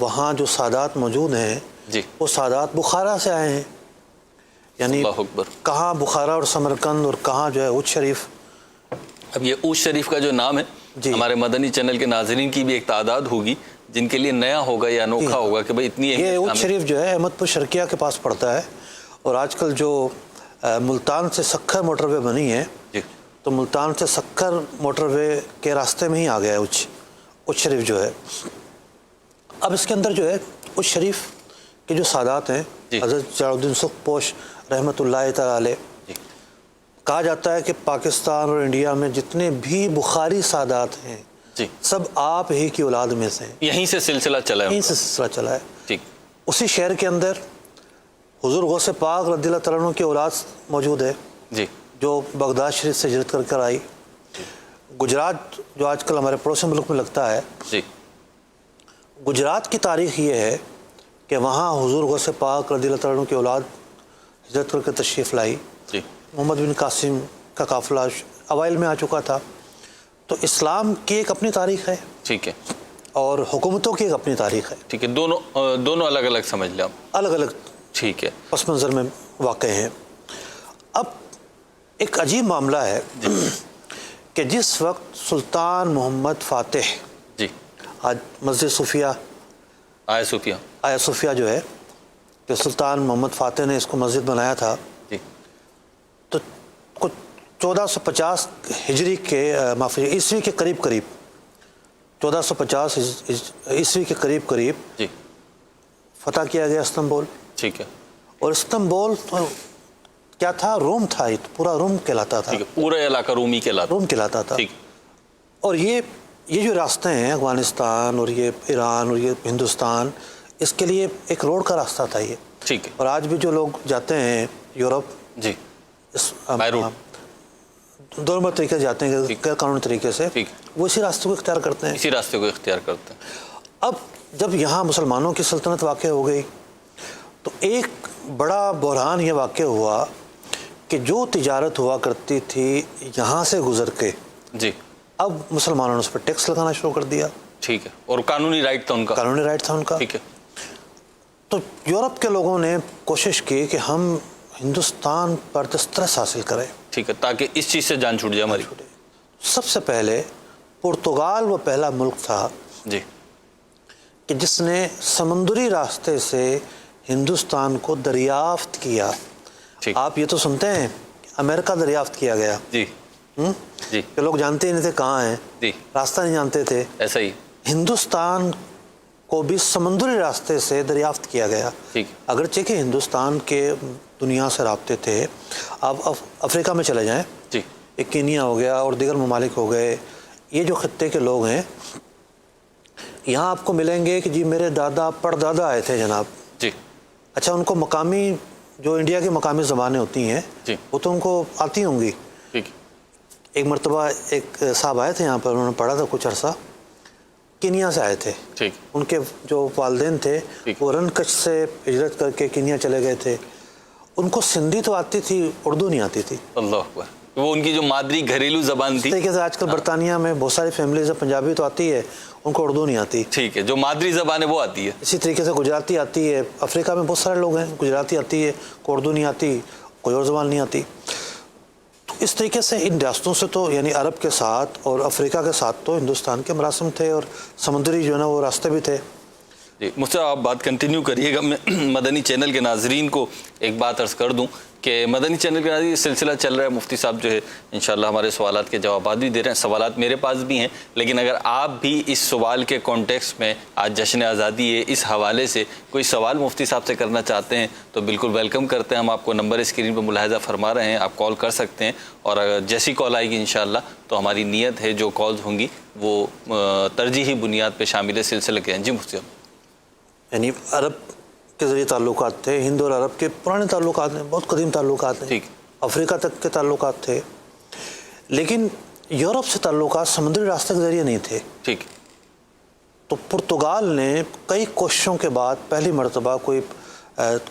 وہاں جو سادات موجود ہیں جی وہ سادات بخارا سے آئے ہیں، یعنی اللہ اکبر۔ کہاں بخارا اور سمرقند اور کہاں جو ہے اودھ شریف۔ اب یہ اودھ شریف کا جو نام ہے جی ہمارے مدنی چینل کے ناظرین کی بھی ایک تعداد ہوگی جن کے لیے نیا ہوگا یا انوکھا ہوگا کہ بھئی اتنی یہ اودھ شریف جو ہے احمد پور شرقیہ کے پاس پڑتا ہے، اور آج کل جو ملتان سے سکھر موٹر وے بنی ہے جی تو ملتان سے سکھر موٹر وے کے راستے میں ہی آ گیا ہے اودھ شریف جو ہے۔ اب اس کے اندر جو ہے اودھ شریف کے جو سادات ہیں جی حضرت جلال الدین سکھ پوش رحمۃ اللہ تعالی علیہ، جی کہا جاتا ہے کہ پاکستان اور انڈیا میں جتنے بھی بخاری سادات ہیں جی سب آپ ہی کی اولاد میں سے ہیں، یہیں سے سلسلہ چلا ہے یہیں سے سلسلہ چلا ہے۔ ٹھیک اسی شہر کے اندر حضور غوث پاک رضی اللہ تعالیٰ عنہ کی اولاد موجود ہے جی جو بغداد شریف سے ہجرت کر آئی۔ گجرات جو آج کل ہمارے پڑوسی ملک میں لگتا ہے، جی گجرات کی تاریخ یہ ہے کہ وہاں حضور غوث پاک رضی اللہ تعالیٰ عنہ کی اولاد ہجرت کر کے تشریف لائی۔ جی محمد بن قاسم کا قافلہ اوائل میں آ چکا تھا۔ تو اسلام کی ایک اپنی تاریخ ہے ٹھیک ہے اور حکومتوں کی ایک اپنی تاریخ ہے، ٹھیک ہے، دونوں الگ الگ سمجھ لیں آپ۔ الگ الگ ٹھیک ہے پس منظر میں واقع ہیں۔ اب ایک عجیب معاملہ ہے کہ جس وقت سلطان محمد فاتح، جی آج مسجد صوفیہ آیا صوفیہ، آیا صوفیہ جو ہے کہ سلطان محمد فاتح نے اس کو مسجد بنایا تھا، جی تو کچھ 1450 ہجری کے معافی عیسوی کے قریب 1450 عیسوی کے قریب جی فتح کیا گیا استنبول۔ ٹھیک ہے اور استنبول تو کیا تھا؟ روم تھا، یہ پورا روم کہلاتا تھا، ٹھیک ہے، پورا علاقہ رومی کہلاتا روم کہلاتا تھا۔ ٹھیک اور یہ جو راستے ہیں افغانستان اور یہ ایران اور یہ ہندوستان، اس کے لیے ایک روڈ کا راستہ تھا یہ۔ ٹھیک ہے اور آج بھی جو لوگ جاتے ہیں یورپ جی اس بائی روڈ، دونوں طریقے سے جاتے ہیں غیر قانونی طریقے سے، ٹھیک وہ اسی راستے کو اختیار کرتے ہیں۔ اسی راستے کو اختیار کرتے ہیں۔ اب جب یہاں مسلمانوں کی سلطنت واقع ہو گئی تو ایک بڑا بحران یہ واقع ہوا کہ جو تجارت ہوا کرتی تھی یہاں سے گزر کے، جی اب مسلمانوں نے اس پر ٹیکس لگانا شروع کر دیا۔ ٹھیک ہے، اور قانونی رائٹ تھا ان کا، قانونی رائٹ تھا ان کا۔ ٹھیک ہے تو یورپ کے لوگوں نے کوشش کی کہ ہم ہندوستان پر دسترس حاصل کریں، ٹھیک ہے، تاکہ اس چیز سے جان چھوٹ جائے ہماری۔ سب سے پہلے پرتگال وہ پہلا ملک تھا جی کہ جس نے سمندری راستے سے ہندوستان کو دریافت کیا۔ ٹھیک آپ یہ تو سنتے ہیں امریکہ دریافت کیا گیا، جی جی کہ لوگ جانتے ہی نہیں تھے کہاں ہیں، جی راستہ نہیں جانتے تھے۔ ایسا ہی، ہندوستان کو بھی سمندری راستے سے دریافت کیا گیا، ٹھیک اگرچہ کہ ہندوستان کے دنیا سے رابطے تھے۔ آپ افریقہ میں چلے جائیں، جی ایک کینیا ہو گیا اور دیگر ممالک ہو گئے، یہ جو خطے کے لوگ ہیں یہاں آپ کو ملیں گے کہ جی میرے دادا پردادا آئے تھے جناب۔ جی اچھا، ان کو مقامی جو انڈیا کی مقامی زبانیں ہوتی ہیں جی وہ تو ان کو آتی ہوں گی۔ ٹھیک ایک مرتبہ ایک صاحب آئے تھے یہاں پر، انہوں نے پڑھا تھا کچھ عرصہ، کینیا سے آئے تھے۔ ٹھیک ان کے جو والدین تھے ٹھیک۔ وہ رن کچھ سے ہجرت کر کے کینیا چلے گئے تھے۔ ان کو سندھی تو آتی تھی، اردو نہیں آتی تھی۔ اللہ اکبر، وہ ان کی جو مادری گھریلو زبان تھی۔ اس طریقے سے آج کل برطانیہ میں بہت ساری فیملیز ہیں، پنجابی تو آتی ہے، ان کو اردو نہیں آتی۔ ٹھیک ہے، جو مادری زبان ہے وہ آتی ہے۔ اسی طریقے سے گجراتی آتی ہے، افریقہ میں بہت سارے لوگ ہیں گجراتی آتی ہے، کوئی اردو نہیں آتی، کوئی اور زبان نہیں آتی۔ تو اس طریقے سے ان ریاستوں سے تو یعنی عرب کے ساتھ اور افریقہ کے ساتھ تو ہندوستان کے مراسم تھے اور سمندری جو ہے نا وہ راستے بھی تھے۔ جی مجھ سے آپ بات کنٹینیو کریے گا، میں مدنی چینل کے ناظرین کو ایک بات عرض کر دوں کہ مدنی چینل کے ناظرین یہ سلسلہ چل رہا ہے، مفتی صاحب جو ہے انشاءاللہ ہمارے سوالات کے جوابات بھی دے رہے ہیں، سوالات میرے پاس بھی ہیں، لیکن اگر آپ بھی اس سوال کے کانٹیکسٹ میں آج جشن آزادی ہے اس حوالے سے کوئی سوال مفتی صاحب سے کرنا چاہتے ہیں تو بالکل ویلکم کرتے ہیں۔ ہم آپ کو نمبر اسکرین پہ ملاحظہ فرما رہے ہیں، آپ کال کر سکتے ہیں، اور اگر جیسی کال آئے گی انشاءاللہ تو ہماری نیت ہے جو کالز ہوں گی وہ ترجیحی بنیاد پہ شامل سلسلے کے ہیں۔ جی مفتی صاحب، یعنی عرب کے ذریعے تعلقات تھے، ہند اور عرب کے پرانے تعلقات ہیں، بہت قدیم تعلقات ہیں، ٹھیک، افریقہ تک کے تعلقات تھے، لیکن یورپ سے تعلقات سمندری راستے کے ذریعے نہیں تھے۔ ٹھیک، تو پرتگال نے کئی کوششوں کے بعد پہلی مرتبہ کوئی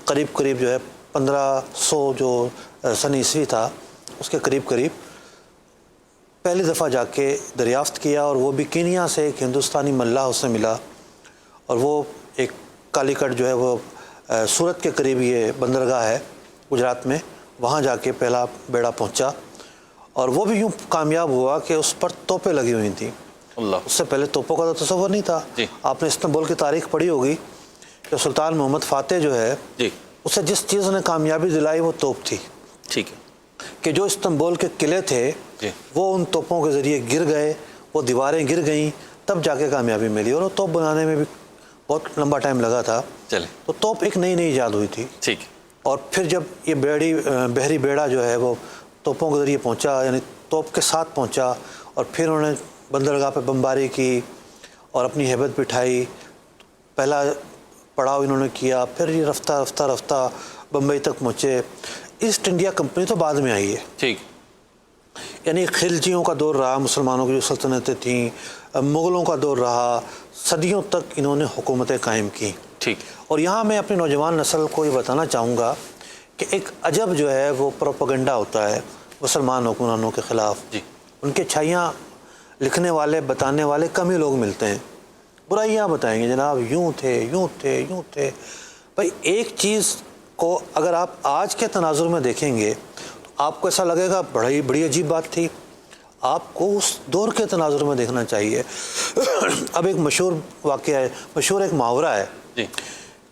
قریب جو ہے 1500 جو سن عیسوی تھا اس کے قریب پہلی دفعہ جا کے دریافت کیا، اور وہ بھی کینیا سے ایک ہندوستانی ملاح اسے ملا اور وہ ایک کالی کٹ جو ہے وہ سورت کے قریب یہ بندرگاہ ہے گجرات میں، وہاں جا کے پہلا بیڑا پہنچا، اور وہ بھی یوں کامیاب ہوا کہ اس پر توپیں لگی ہوئی تھیں۔ اللہ، اس سے پہلے توپوں کا تو تصور نہیں تھا۔ جی۔ آپ نے استنبول کی تاریخ پڑھی ہوگی کہ سلطان محمد فاتح جو ہے جی اسے جس چیز نے کامیابی دلائی وہ توپ تھی، ٹھیک ہے، کہ جو استنبول کے قلعے تھے جی وہ ان توپوں کے ذریعے گر گئے، وہ دیواریں گر گئیں، تب جا کے کامیابی ملی، اور وہ توپ بنانے میں بھی بہت لمبا ٹائم لگا تھا۔ چلیں تو توپ ایک نئی ایجاد ہوئی تھی، ٹھیک ہے، اور پھر جب یہ بحری بیڑا جو ہے وہ توپوں کے ذریعے پہنچا، یعنی توپ کے ساتھ پہنچا، اور پھر انہوں نے بندرگاہ پہ بمباری کی اور اپنی ہیبت بٹھائی، پہلا پڑاؤ انہوں نے کیا، پھر یہ رفتہ رفتہ رفتہ بمبئی تک پہنچے۔ ایسٹ انڈیا کمپنی تو بعد میں آئی ہے، ٹھیک، یعنی خلجیوں کا دور رہا، مسلمانوں کی جو سلطنتیں تھیں، مغلوں کا دور رہا، صدیوں تک انہوں نے حکومتیں قائم کی۔ ٹھیک، اور یہاں میں اپنی نوجوان نسل کو یہ بتانا چاہوں گا کہ ایک عجب جو ہے وہ پروپیگنڈا ہوتا ہے مسلمان حکمرانوں کے خلاف، جی ان کے چھائیاں لکھنے والے بتانے والے کم ہی لوگ ملتے ہیں، برائیاں بتائیں گے جناب یوں تھے یوں تھے یوں تھے۔ بھائی ایک چیز کو اگر آپ آج کے تناظر میں دیکھیں گے تو آپ کو ایسا لگے گا بڑی عجیب بات تھی، آپ کو اس دور کے تناظر میں دیکھنا چاہیے۔ اب ایک مشہور واقعہ ہے، مشہور ایک محاورہ ہے جی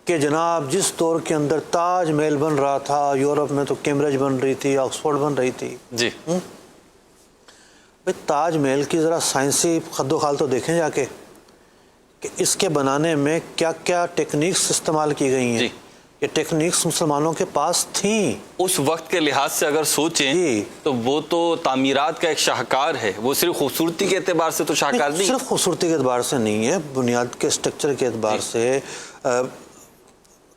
کہ جناب جس دور کے اندر تاج محل بن رہا تھا، یورپ میں تو کیمبرج بن رہی تھی، آکسفورڈ بن رہی تھی۔ جی بھائی تاج محل کی ذرا سائنسی خد و خال تو دیکھیں جا کے کہ اس کے بنانے میں کیا کیا ٹیکنیکس استعمال کی گئی ہیں۔ جی یہ ٹیکنیکس مسلمانوں کے پاس تھیں۔ اس وقت کے لحاظ سے اگر سوچیں جی۔ تو وہ تو تعمیرات کا ایک شاہکار ہے، وہ صرف خوبصورتی کے اعتبار سے تو شاہکار نہیں، صرف خوبصورتی کے اعتبار سے نہیں ہے، بنیاد کے اسٹرکچر کے اعتبار سے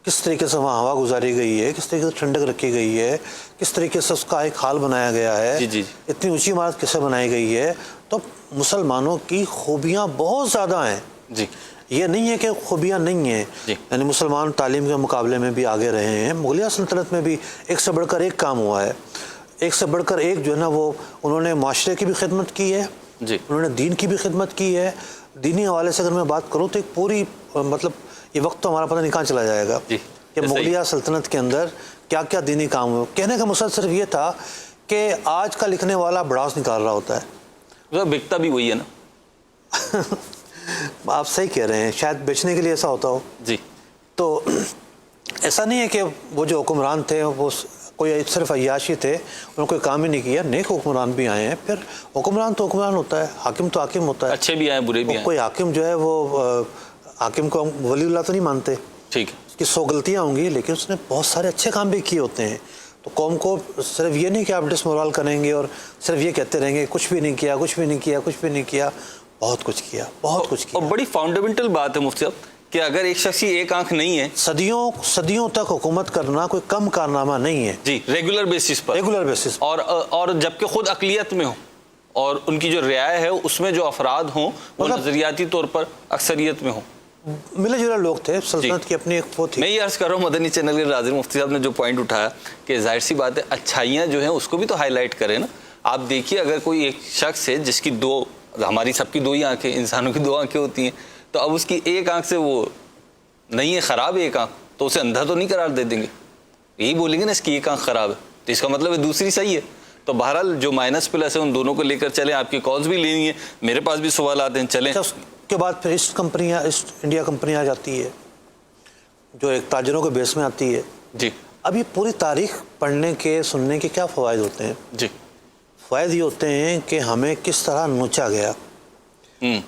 کس طریقے سے وہاں ہوا گزاری گئی ہے، کس طریقے سے ٹھنڈک رکھی گئی ہے، کس طریقے سے اس کا ایک حال بنایا گیا ہے، جی جی اتنی اونچی عمارت کیسے بنائی گئی ہے۔ تو مسلمانوں کی خوبیاں بہت زیادہ ہیں، جی یہ نہیں ہے کہ خوبیاں نہیں ہیں۔ جی یعنی مسلمان تعلیم کے مقابلے میں بھی آگے رہے ہیں، مغلیہ سلطنت میں بھی ایک سے بڑھ کر ایک کام ہوا ہے، ایک سے بڑھ کر ایک جو ہے نا وہ انہوں نے معاشرے کی بھی خدمت کی ہے، جی انہوں نے دین کی بھی خدمت کی ہے۔ دینی حوالے سے اگر میں بات کروں تو ایک پوری مطلب یہ وقت تو ہمارا پتہ نہیں کہاں چلا جائے گا جی کہ مغلیہ سلطنت کے اندر کیا کیا دینی کام ہوئے۔ کہنے کا مقصد صرف یہ تھا کہ آج کا لکھنے والا بڑاس نکال رہا ہوتا ہے، بکتا بھی وہی ہے نا، آپ صحیح کہہ رہے ہیں، شاید بیچنے کے لیے ایسا ہوتا ہو۔ جی تو ایسا نہیں ہے کہ وہ جو حکمران تھے وہ کوئی صرف عیاشی تھے، انہوں نے کوئی کام ہی نہیں کیا، نیک حکمران بھی آئے ہیں۔ پھر حکمران تو حکمران ہوتا ہے، حاکم تو حاکم ہوتا ہے، اچھے بھی آئے برے بھی آئے، کوئی حاکم جو ہے وہ حاکم کو ہم ولی اللہ تو نہیں مانتے، ٹھیک ہے، اس کی 100 غلطیاں ہوں گی لیکن اس نے بہت سارے اچھے کام بھی کیے ہوتے ہیں۔ تو قوم کو صرف یہ نہیں کہ آپ ڈسمورال کریں گے اور صرف یہ کہتے رہیں گے کچھ بھی نہیں کیا کچھ بھی نہیں کیا کچھ بھی نہیں کیا، بہت کچھ کیا، بہت کچھ کیا۔ اور بڑی فاؤنڈامنٹل بات ہے مفتی صاحب کہ اگر ایک شخص کی ایک آنکھ نہیں ہے، صدیوں تک حکومت کرنا کوئی کم کارنامہ نہیں ہے، جی ریگولر بیسس پر، ریگولر بیسس اور جبکہ خود اقلیت میں ہو اور ان کی جو رعایا ہے اس میں جو افراد ہوں وہ نظریاتی طور پر اکثریت میں ہوں، ملے جلے لوگ تھے، سلطنت کی اپنی ایک وہ تھی۔ میں یہ عرض کر رہا ہوں مدنی چینل کے ناظرین، مفتی صاحب نے جو پوائنٹ اٹھایا کہ ظاہر سی بات ہے اچھائیاں جو ہیں اس کو بھی تو ہائی لائٹ کریں نا۔ آپ دیکھیے اگر کوئی ایک شخص ہے جس کی دو، ہماری سب کی دو ہی آنکھیں، انسانوں کی دو آنکھیں ہوتی ہیں، تو اب اس کی ایک آنکھ سے وہ نہیں ہے، خراب ہے ایک آنکھ، تو اسے اندھا تو نہیں قرار دے دیں گے، یہی بولیں گے نا اس کی ایک آنکھ خراب ہے تو اس کا مطلب ہے دوسری صحیح ہے۔ تو بہرحال جو مائنس پلس ہے ان دونوں کو لے کر چلیں، آپ کی کالز بھی لینی ہے، میرے پاس بھی سوالات ہیں، چلیں۔ اس کے بعد پھر ایسٹ انڈیا کمپنی آ جاتی ہے جو ایک تاجروں کے بیس میں آتی ہے۔ جی اب یہ پوری تاریخ پڑھنے کے سننے کے کیا فوائد ہوتے ہیں؟ جی فوائد یہ ہوتے ہیں کہ ہمیں کس طرح نوچا گیا،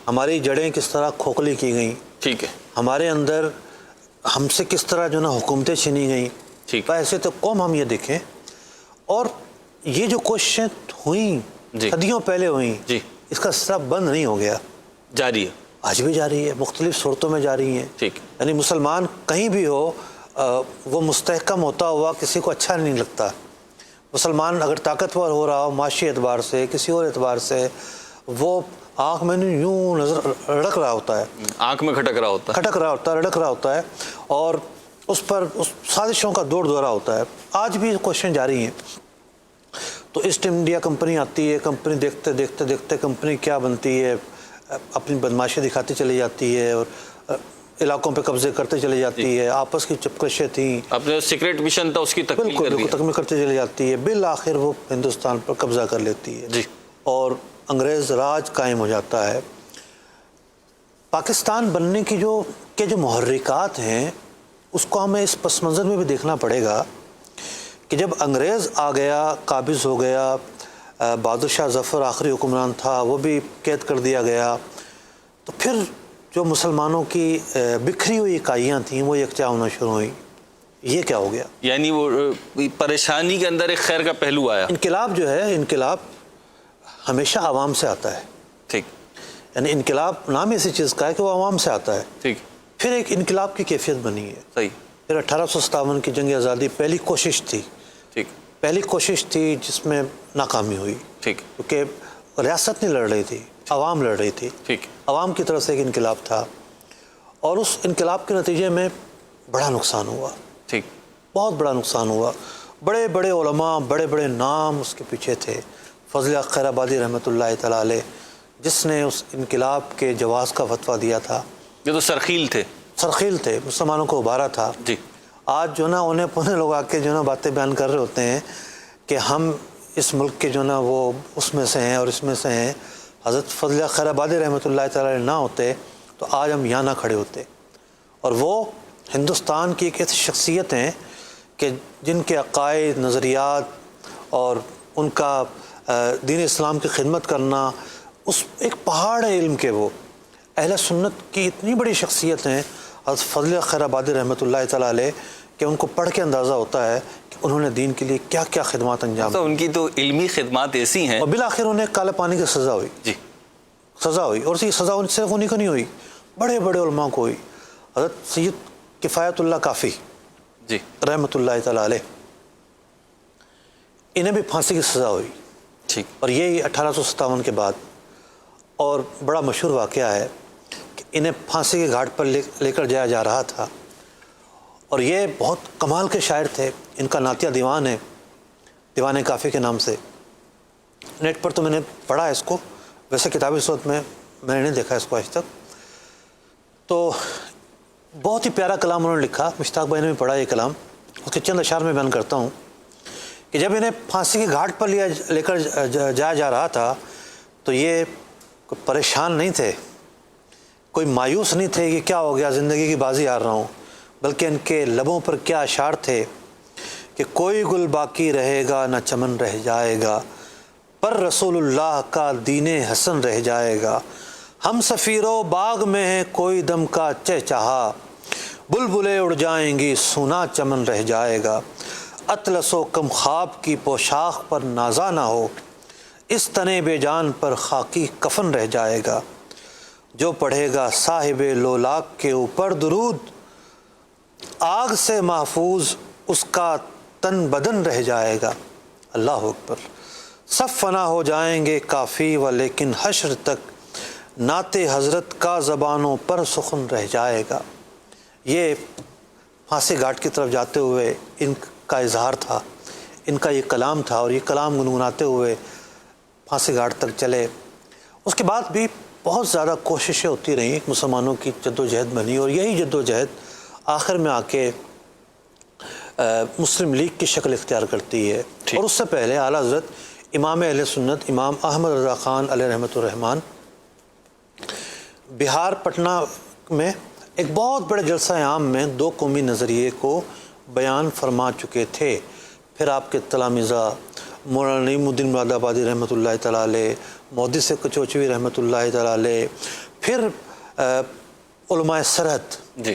ہماری جڑیں کس طرح کھوکھلی کی گئیں، ٹھیک ہے، ہمارے اندر ہم سے کس طرح جو نا حکومتیں چھینی گئیں، ٹھیک، ایسے تو قوم ہم یہ دیکھیں۔ اور یہ جو کوششیں ہوئیں جی صدیوں پہلے ہوئیں، جی اس کا سلسلہ بند نہیں ہو گیا، جاری ہے، آج بھی جاری ہے، مختلف صورتوں میں جاری ہیں۔ ٹھیک، یعنی مسلمان کہیں بھی ہو وہ مستحکم ہوتا ہوا کسی کو اچھا نہیں لگتا۔ مسلمان اگر طاقتور ہو رہا ہو معاشی اعتبار سے کسی اور اعتبار سے، وہ آنکھ میں نہیں یوں نظر رڑک رہا ہوتا ہے، آنکھ میں کھٹک رہا ہوتا ہے، کھٹک رہا ہوتا ہے، رڑک رہا ہوتا ہے، اور اس پر اس سازشوں کا دور دورہ ہوتا ہے۔ آج بھی کوششیں جاری ہیں۔ تو ایسٹ انڈیا کمپنی آتی ہے، کمپنی دیکھتے دیکھتے دیکھتے کمپنی کیا بنتی ہے، اپنی بدماشی دکھاتی چلی جاتی ہے، اور علاقوں پہ قبضے کرتے چلے جاتی ہے، آپس کی چپکشیں تھیں، اپنے سیکرٹ مشن تھا اس کی تکمیل بالکل کر بالکل دیا. تکمیل کرتے چلے جاتی ہے، بالآخر وہ ہندوستان پر قبضہ کر لیتی ہے جی. اور انگریز راج قائم ہو جاتا ہے. پاکستان بننے کی جو محرکات ہیں اس کو ہمیں اس پس منظر میں بھی دیکھنا پڑے گا کہ جب انگریز آ گیا، قابض ہو گیا، بہادر شاہ ظفر آخری حکمران تھا، وہ بھی قید کر دیا گیا، تو پھر جو مسلمانوں کی بکھری ہوئی اکائیاں تھیں وہ یکجا ہونا شروع ہوئیں. یہ کیا ہو گیا؟ یعنی وہ پریشانی کے اندر ایک خیر کا پہلو آیا. انقلاب جو ہے، انقلاب ہمیشہ عوام سے آتا ہے. ٹھیک. یعنی انقلاب نام ایسی چیز کا ہے کہ وہ عوام سے آتا ہے. ٹھیک. پھر ایک انقلاب کی کیفیت بنی ہے. صحیح. پھر 1857 کی جنگ آزادی پہلی کوشش تھی. ٹھیک. پہلی کوشش تھی جس میں ناکامی ہوئی. ٹھیک. کیونکہ ریاست نہیں لڑ رہی تھی، عوام لڑ رہی تھی. ٹھیک. عوام کی طرف سے ایک انقلاب تھا اور اس انقلاب کے نتیجے میں بڑا نقصان ہوا. ٹھیک. بہت بڑا نقصان ہوا. بڑے بڑے علماء، بڑے بڑے نام اس کے پیچھے تھے. فضل حق خیر آبادی رحمۃ اللہ تعالیٰ علیہ، جس نے اس انقلاب کے جواز کا فتویٰ دیا تھا. یہ تو سرخیل تھے. سرخیل تھے، مسلمانوں کو ابھارا تھا. جی. آج جو نا انہیں پونے لوگ آ کے جو نا باتیں بیان کر رہے ہوتے ہیں کہ ہم اس ملک کے جو نا وہ اس میں سے ہیں اور اس میں سے ہیں. حضرت فضل حق خیر آبادی رحمۃ اللہ تعالیٰ علیہ نہ ہوتے تو آج ہم یہاں نہ کھڑے ہوتے. اور وہ ہندوستان کی ایک ایسی شخصیت ہیں کہ جن کے عقائد، نظریات اور ان کا دین اسلام کی خدمت کرنا، اس ایک پہاڑ ہے علم کے. وہ اہل سنت کی اتنی بڑی شخصیت ہیں حضرت فضل خیر آبادی رحمۃ اللہ تعالیٰ علیہ کہ ان کو پڑھ کے اندازہ ہوتا ہے کہ انہوں نے دین کے لیے کیا کیا خدمات انجام تو ان کی تو علمی خدمات ایسی ہیں. اور بالآخر انہیں کالے پانی کی سزا ہوئی. جی. سزا ہوئی، اور یہ سزا ان سے انہیں کو نہیں ہوئی، بڑے بڑے علماء کو ہوئی. حضرت سید کفایت اللہ کافی جی رحمۃ اللہ تعالیٰ علیہ، انہیں بھی پھانسی کی سزا ہوئی. ٹھیک. اور یہی 1857 کے بعد. اور بڑا مشہور واقعہ ہے کہ انہیں پھانسی کے گھاٹ پر لے کر جایا جا رہا تھا. اور یہ بہت کمال کے شاعر تھے. ان کا نعتیہ دیوان ہے، دیوان کافی کے نام سے. نیٹ پر تو میں نے پڑھا ہے اس کو، ویسے کتابی صورت میں نے نہیں دیکھا اس کو آج تک. تو بہت ہی پیارا کلام انہوں نے لکھا. مشتاق بھائی نے بھی پڑھا یہ کلام. اس کے چند اشعار میں بیان کرتا ہوں کہ جب انہیں پھانسی کے گھاٹ پر لے کر جایا جا رہا تھا تو یہ کوئی پریشان نہیں تھے، کوئی مایوس نہیں تھے کہ کیا ہو گیا، زندگی کی بازی ہار رہا ہوں. بلکہ ان کے لبوں پر کیا اشعار تھے کہ کوئی گل باقی رہے گا نہ چمن رہ جائے گا، پر رسول اللہ کا دین حسن رہ جائے گا. ہم سفیرو باغ میں ہیں کوئی دم کا چہچہا، بلبلیں اڑ جائیں گی سونا چمن رہ جائے گا. اطلس و کم خواب کی پوشاک پر نازا نہ ہو، اس تنے بے جان پر خاکی کفن رہ جائے گا. جو پڑھے گا صاحب لولاک کے اوپر درود، آگ سے محفوظ اس کا تن بدن رہ جائے گا. اللہ اکبر. سب فنا ہو جائیں گے کافی و لیکن حشر تک نعت حضرت کا زبانوں پر سخن رہ جائے گا. یہ پھانسی گھاٹ کی طرف جاتے ہوئے ان کا اظہار تھا، ان کا یہ کلام تھا. اور یہ کلام گنگناتے ہوئے پھانسی گھاٹ تک چلے. اس کے بعد بھی بہت زیادہ کوششیں ہوتی رہیں، مسلمانوں کی جد و جہد بنی. اور یہی جد و جہد آخر میں آ کے مسلم لیگ کی شکل اختیار کرتی ہے. اور اس سے پہلے اعلیٰ حضرت امام اہل سنت امام احمد رضا خان علیہ رحمۃ الرحمن بہار پٹنہ میں ایک بہت بڑے جلسہ عام میں دو قومی نظریے کو بیان فرما چکے تھے. پھر آپ کے تلامذہ مولانا نعیم الدین مراد آبادی رحمۃ اللہ تعالیٰ علیہ، محدث کچوچوی رحمۃ اللہ تعالیٰ علیہ، پھر علماء سرحد. جی.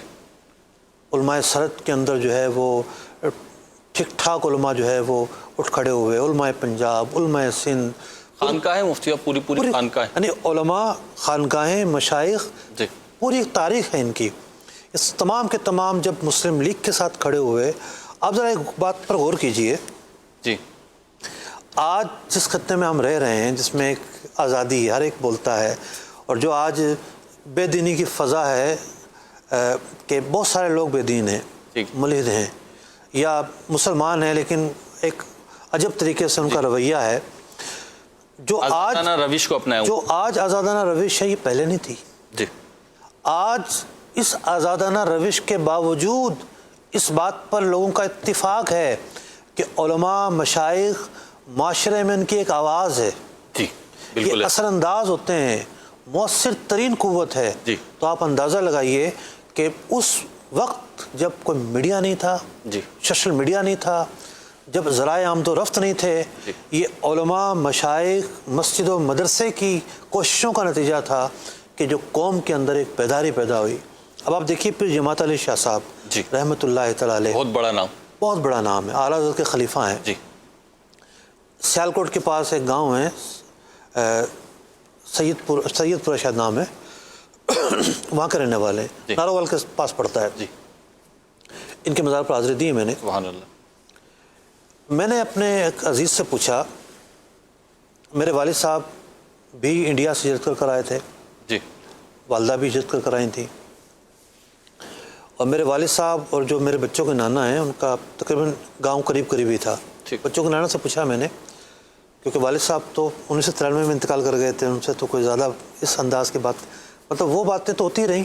علماء سرحد کے اندر جو ہے وہ ٹھیک ٹھاک علماء جو ہے وہ اٹھ کھڑے ہوئے. علماء پنجاب، علماء سندھ، خانقاہیں مفتیہ پوری خانقاہیں، یعنی علماء، خانقاہیں، مشائخ، جی پوری ایک تاریخ ہے ان کی. اس تمام کے تمام جب مسلم لیگ کے ساتھ کھڑے ہوئے. آپ ذرا ایک بات پر غور کیجئے. جی. آج جس خطے میں ہم رہ رہے ہیں، جس میں ایک آزادی ہر ایک بولتا ہے، اور جو آج بے دینی کی فضا ہے کہ بہت سارے لوگ بے دین ہیں، ملحد ہیں یا مسلمان ہیں، لیکن ایک عجب طریقے سے ان کا رویہ ہے. جو آزادانہ روش کو اپنایا، جو آج آزادانہ روش ہے، یہ پہلے نہیں تھی. جی. آج اس آزادانہ روش کے باوجود اس بات پر لوگوں کا اتفاق ہے کہ علماء مشائخ معاشرے میں ان کی ایک آواز ہے، جی بالکل یہ اثر انداز ہوتے ہیں، مؤثر ترین قوت ہے. جی. تو آپ اندازہ لگائیے کہ اس وقت جب کوئی میڈیا نہیں تھا، جی سوشل میڈیا نہیں تھا، جب ذرائع آمد و رفت نہیں تھے، جی. یہ علماء مشائخ مسجد و مدرسے کی کوششوں کا نتیجہ تھا کہ جو قوم کے اندر ایک بیداری پیدا ہوئی. اب آپ دیکھیے پھر جماعت علی شاہ صاحب جی رحمۃ اللہ تعالی علیہ، بہت بڑا نام، بہت بڑا نام ہے، اعلیٰ حضرت کے خلیفہ ہیں. جی سیالکوٹ کے پاس ایک گاؤں ہے، سید پورہ شاید نام ہے، وہاں کے رہنے والے، جی. ناروال کے پاس پڑتا ہے. جی ان کے مزار پر حاضری دی میں نے. سبحان اللہ. میں نے اپنے ایک عزیز سے پوچھا، میرے والد صاحب بھی انڈیا سے ہجرت کر آئے تھے، جی والدہ بھی ہجرت کر آئی تھیں، اور میرے والد صاحب اور جو میرے بچوں کے نانا ہیں ان کا تقریباً گاؤں قریب ہی تھا. ٹھیک. بچوں کے نانا سے پوچھا میں نے، کیونکہ والد صاحب تو 1993 میں انتقال کر گئے تھے، ان سے تو کوئی زیادہ اس انداز کی بات، مطلب وہ باتیں تو ہوتی رہیں،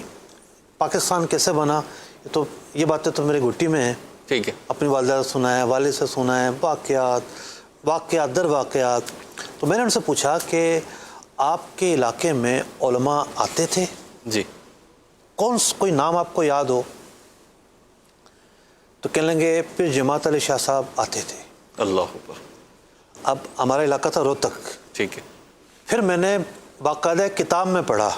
پاکستان کیسے بنا، یہ باتیں تو میرے گھٹی میں ہیں. ٹھیک ہے. اپنی والدہ سے سنا ہے، والد سے سنا ہے، واقعات در واقعات. تو میں نے ان سے پوچھا کہ آپ کے علاقے میں علماء آتے تھے؟ جی کوئی نام آپ کو یاد ہو؟ تو کہنے لگے پھر جماعت علی شاہ صاحب آتے تھے. اللہ اکبر. اب ہمارا علاقہ تھا روہتک. ٹھیک ہے. پھر میں نے باقاعدہ کتاب میں پڑھا